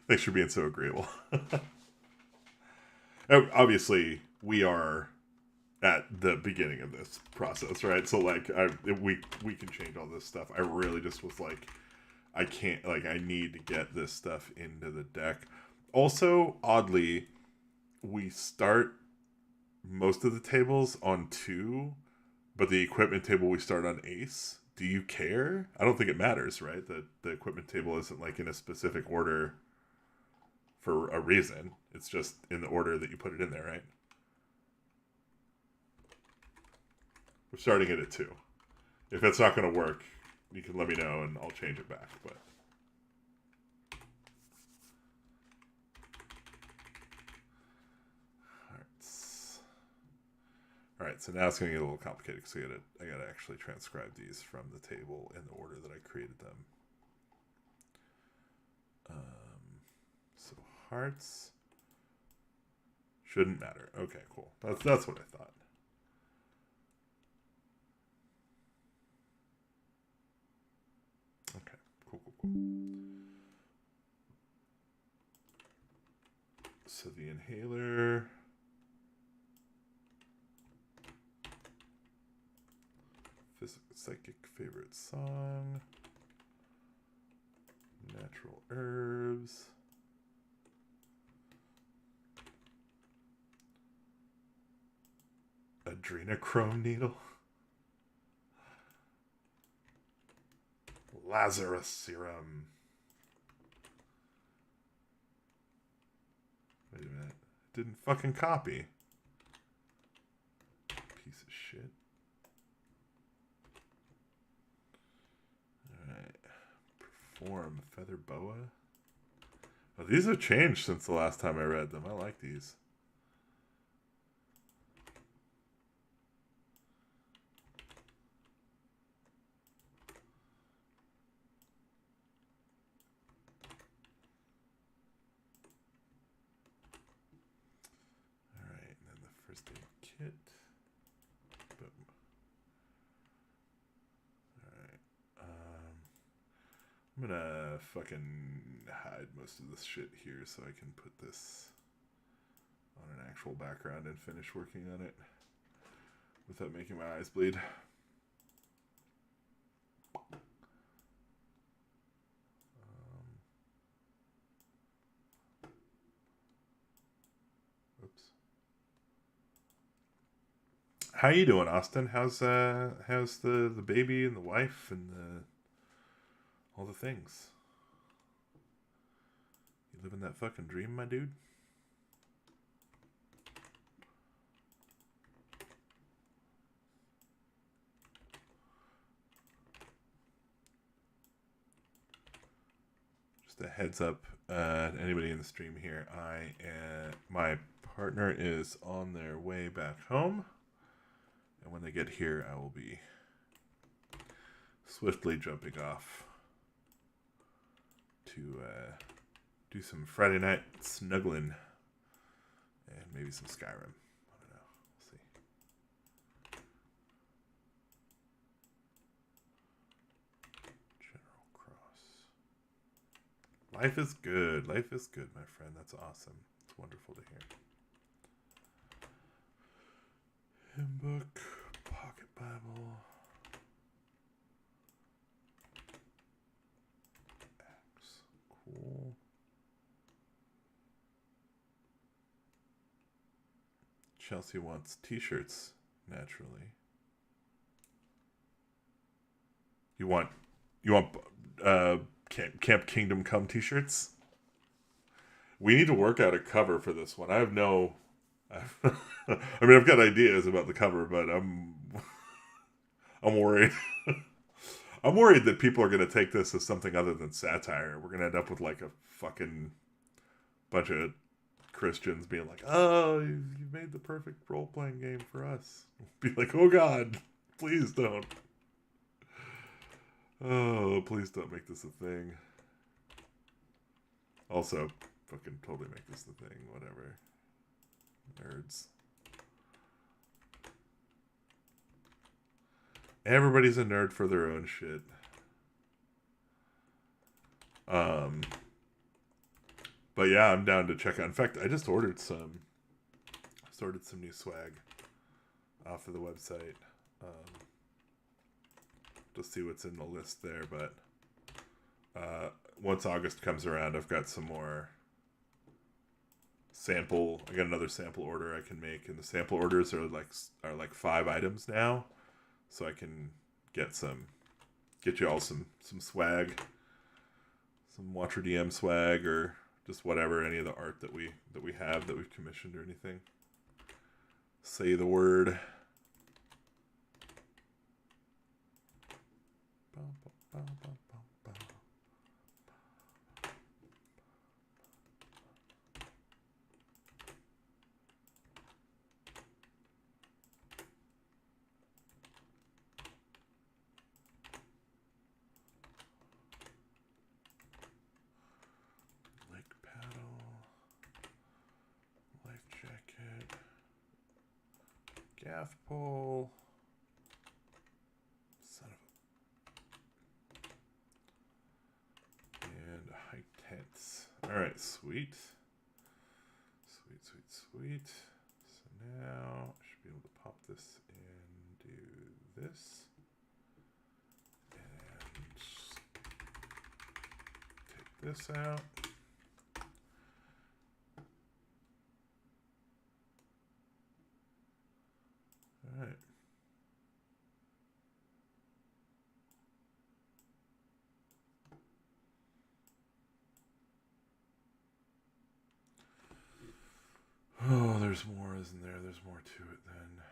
Speaker 1: Thanks for being so agreeable. Obviously, we are at the beginning of this process, right? So like we can change all this stuff. I really just was like, I can't, like, I need to get this stuff into the deck. Also, oddly, we start most of the tables on 2, but the equipment table we start on ace. Do you care? I don't think it matters, right? That the equipment table isn't like in a specific order for a reason. It's just in the order that you put it in there, right? We're starting it at 2. If that's not going to work, you can let me know and I'll change it back. But all right, so now it's going to get a little complicated because I gotta actually transcribe these from the table in the order that I created them. So hearts shouldn't matter. Okay, cool. That's what I thought. So the inhaler. Physical psychic favorite song. Natural herbs. Adrenochrome needle. Lazarus serum. Wait a minute. Didn't fucking copy. Piece of shit. Alright. Perform feather boa. Oh, these have changed since the last time I read them. I like these. Alright, and then the first aid kit. Boom. Alright. I'm gonna fucking hide most of this shit here so I can put this on an actual background and finish working on it without making my eyes bleed. Oops. How you doing, Austin? How's the baby and the wife and all the things? You living that fucking dream, my dude? Just a heads up, anybody in the stream here. My partner is on their way back home, and when they get here, I will be swiftly jumping off to do some Friday night snuggling and maybe some Skyrim. I don't know. We'll see. General Cross. Life is good. Life is good, my friend. That's awesome. It's wonderful to hear. Hymn book, pocket Bible. Axe. Cool. Chelsea wants t-shirts, naturally. You want Camp Kingdom Come t-shirts? We need to work out a cover for this one. I have no I mean, I've got ideas about the cover, but I'm worried. I'm worried that people are going to take this as something other than satire. We're going to end up with like a fucking bunch of Christians being like, "Oh, you made the perfect role-playing game for us." Be like, "Oh God, please don't. Oh, please don't make this a thing." Also, fucking totally make this the thing. Whatever. Nerds. Everybody's a nerd for their own shit. But yeah, I'm down to check out. In fact, I just ordered some new swag off of the website. Just see what's in the list there. But once August comes around, I've got some more sample. I got another sample order I can make, and the sample orders are like 5 items now, so I can get you all some swag, some Watcher DM swag, or just whatever, any of the art that we've commissioned or anything. Say the word. Gaff pole. Son of hints. All right, sweet. Sweet, sweet, sweet. So now I should be able to pop this in, do this. And take this out. All right. Oh, there's more, isn't there? There's more to it then.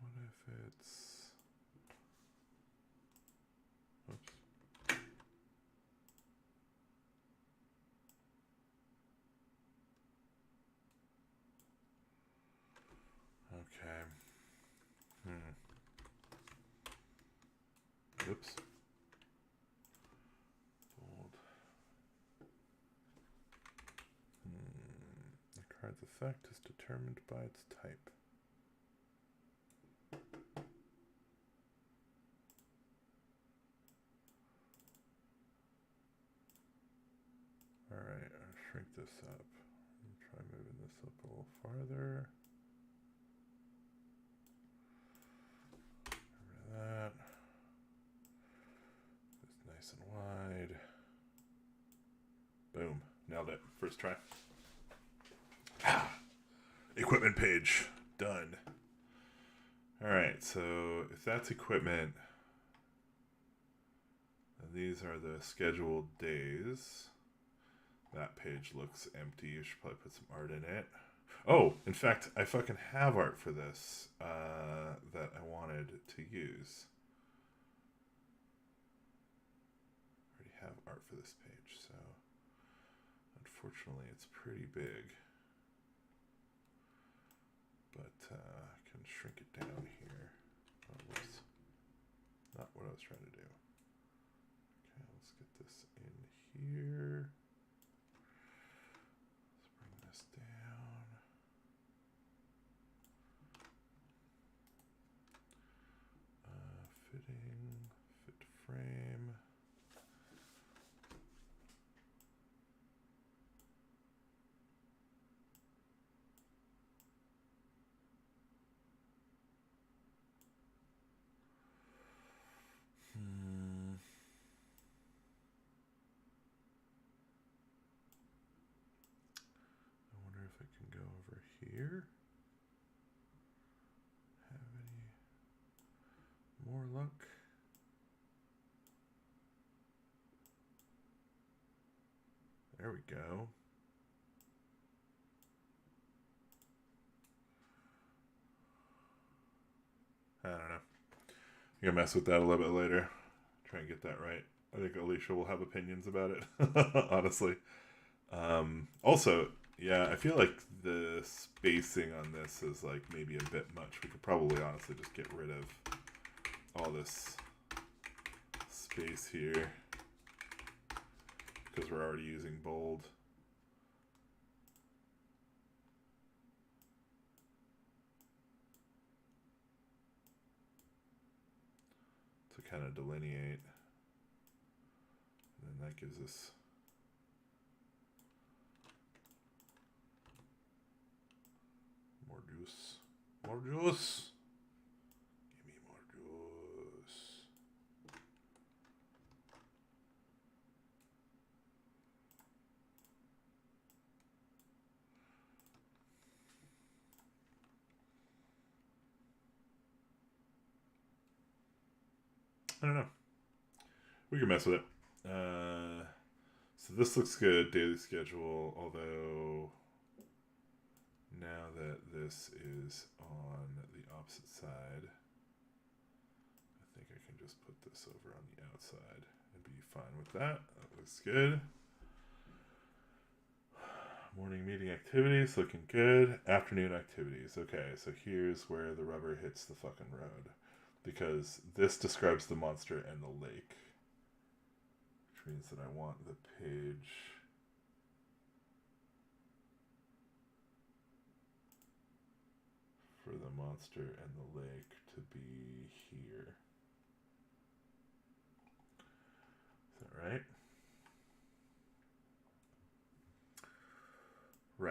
Speaker 1: What if it's... Oops. Okay. Oops. Bold. The card's effect is determined by its type. Alright, I'll shrink this up. Try moving this up a little farther. Get rid of that. It's nice and wide. Boom. Nailed it. First try. Equipment page. Done. Alright, so if that's equipment, then these are the scheduled days. That page looks empty. You should probably put some art in it. Oh, in fact, I fucking have art for this that I wanted to use. I already have art for this page, so unfortunately it's pretty big. But I can shrink it down here. That was not what I was trying to do. Okay, let's get this in here. Let's bring this down. Fitting, fit frame. I wonder if I can go over here. Have any more luck? There we go. I don't know. I'm gonna mess with that a little bit later. Try and get that right. I think Alicia will have opinions about it, honestly. Also, yeah, I feel like the spacing on this is like maybe a bit much. We could probably honestly just get rid of all this space here because we're already using bold. To kind of delineate. And then that gives us more juice. More juice! Give me more juice. I don't know. We can mess with it. So this looks good, daily schedule, although now that this is on the opposite side, I think I can just put this over on the outside and be fine with that. That looks good. Morning meeting activities, looking good. Afternoon activities. Okay, so here's where the rubber hits the fucking road. Because this describes the monster and the lake. Which means that I want the page for the monster and the lake to be here. Is that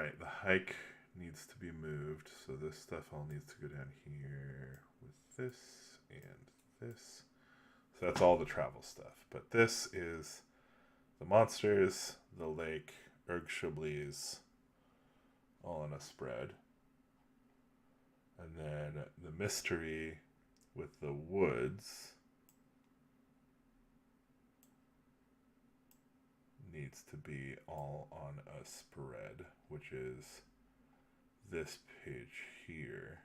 Speaker 1: Alright, the hike needs to be moved, so this stuff all needs to go down here with this and this. So that's all the travel stuff. But this is the monsters, the lake, Ergshublis, all on a spread. And then the mystery with the woods needs to be all on a spread, which is this page here.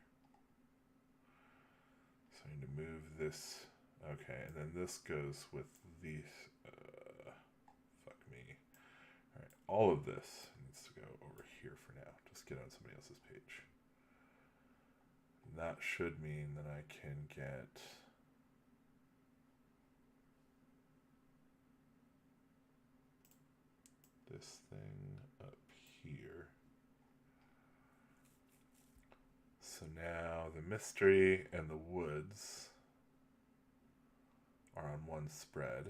Speaker 1: So I need to move this. Okay, and then this goes with these. Fuck me. Alright, all of this needs to go over here for now. Just get on somebody else's page. And that should mean that I can get this thing up here. So now the mystery and the woods are on one spread.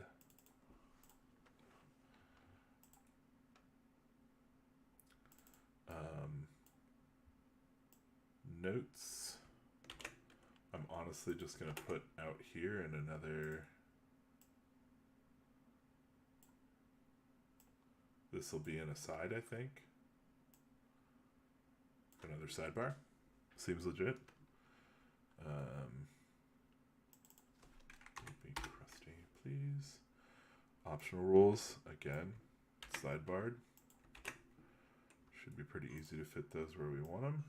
Speaker 1: Notes, I'm honestly just going to put out here in another. This will be in a side, I think. Another sidebar. Seems legit. Be crusty, please. Optional rules, again, sidebarred. Should be pretty easy to fit those where we want them.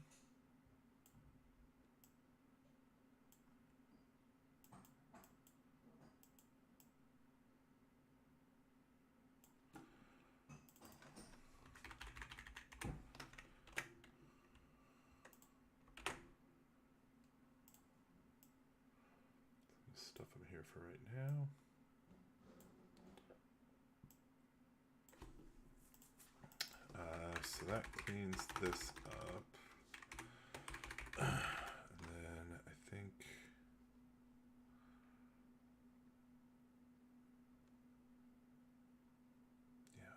Speaker 1: Stuff I'm here for right now. So that cleans this up. And then I think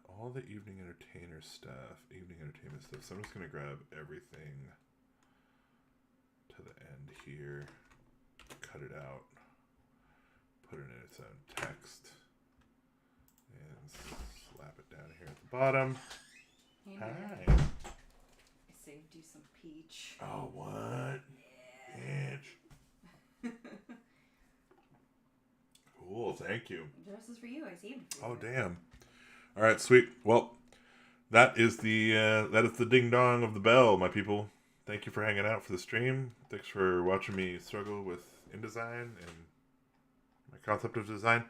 Speaker 1: all the evening entertainment stuff. So I'm just going to grab everything to the end here, cut it out, put it in its own text, and slap it down here at the bottom.
Speaker 2: Hey,
Speaker 1: Hi.
Speaker 2: I saved you some peach.
Speaker 1: Oh, what? Yeah. Peach. Cool, thank you.
Speaker 2: This is for you. I saved it for you.
Speaker 1: Oh, damn. All right, sweet. Well, that is the ding dong of the bell, my people. Thank you for hanging out for the stream. Thanks for watching me struggle with InDesign and my concept of design.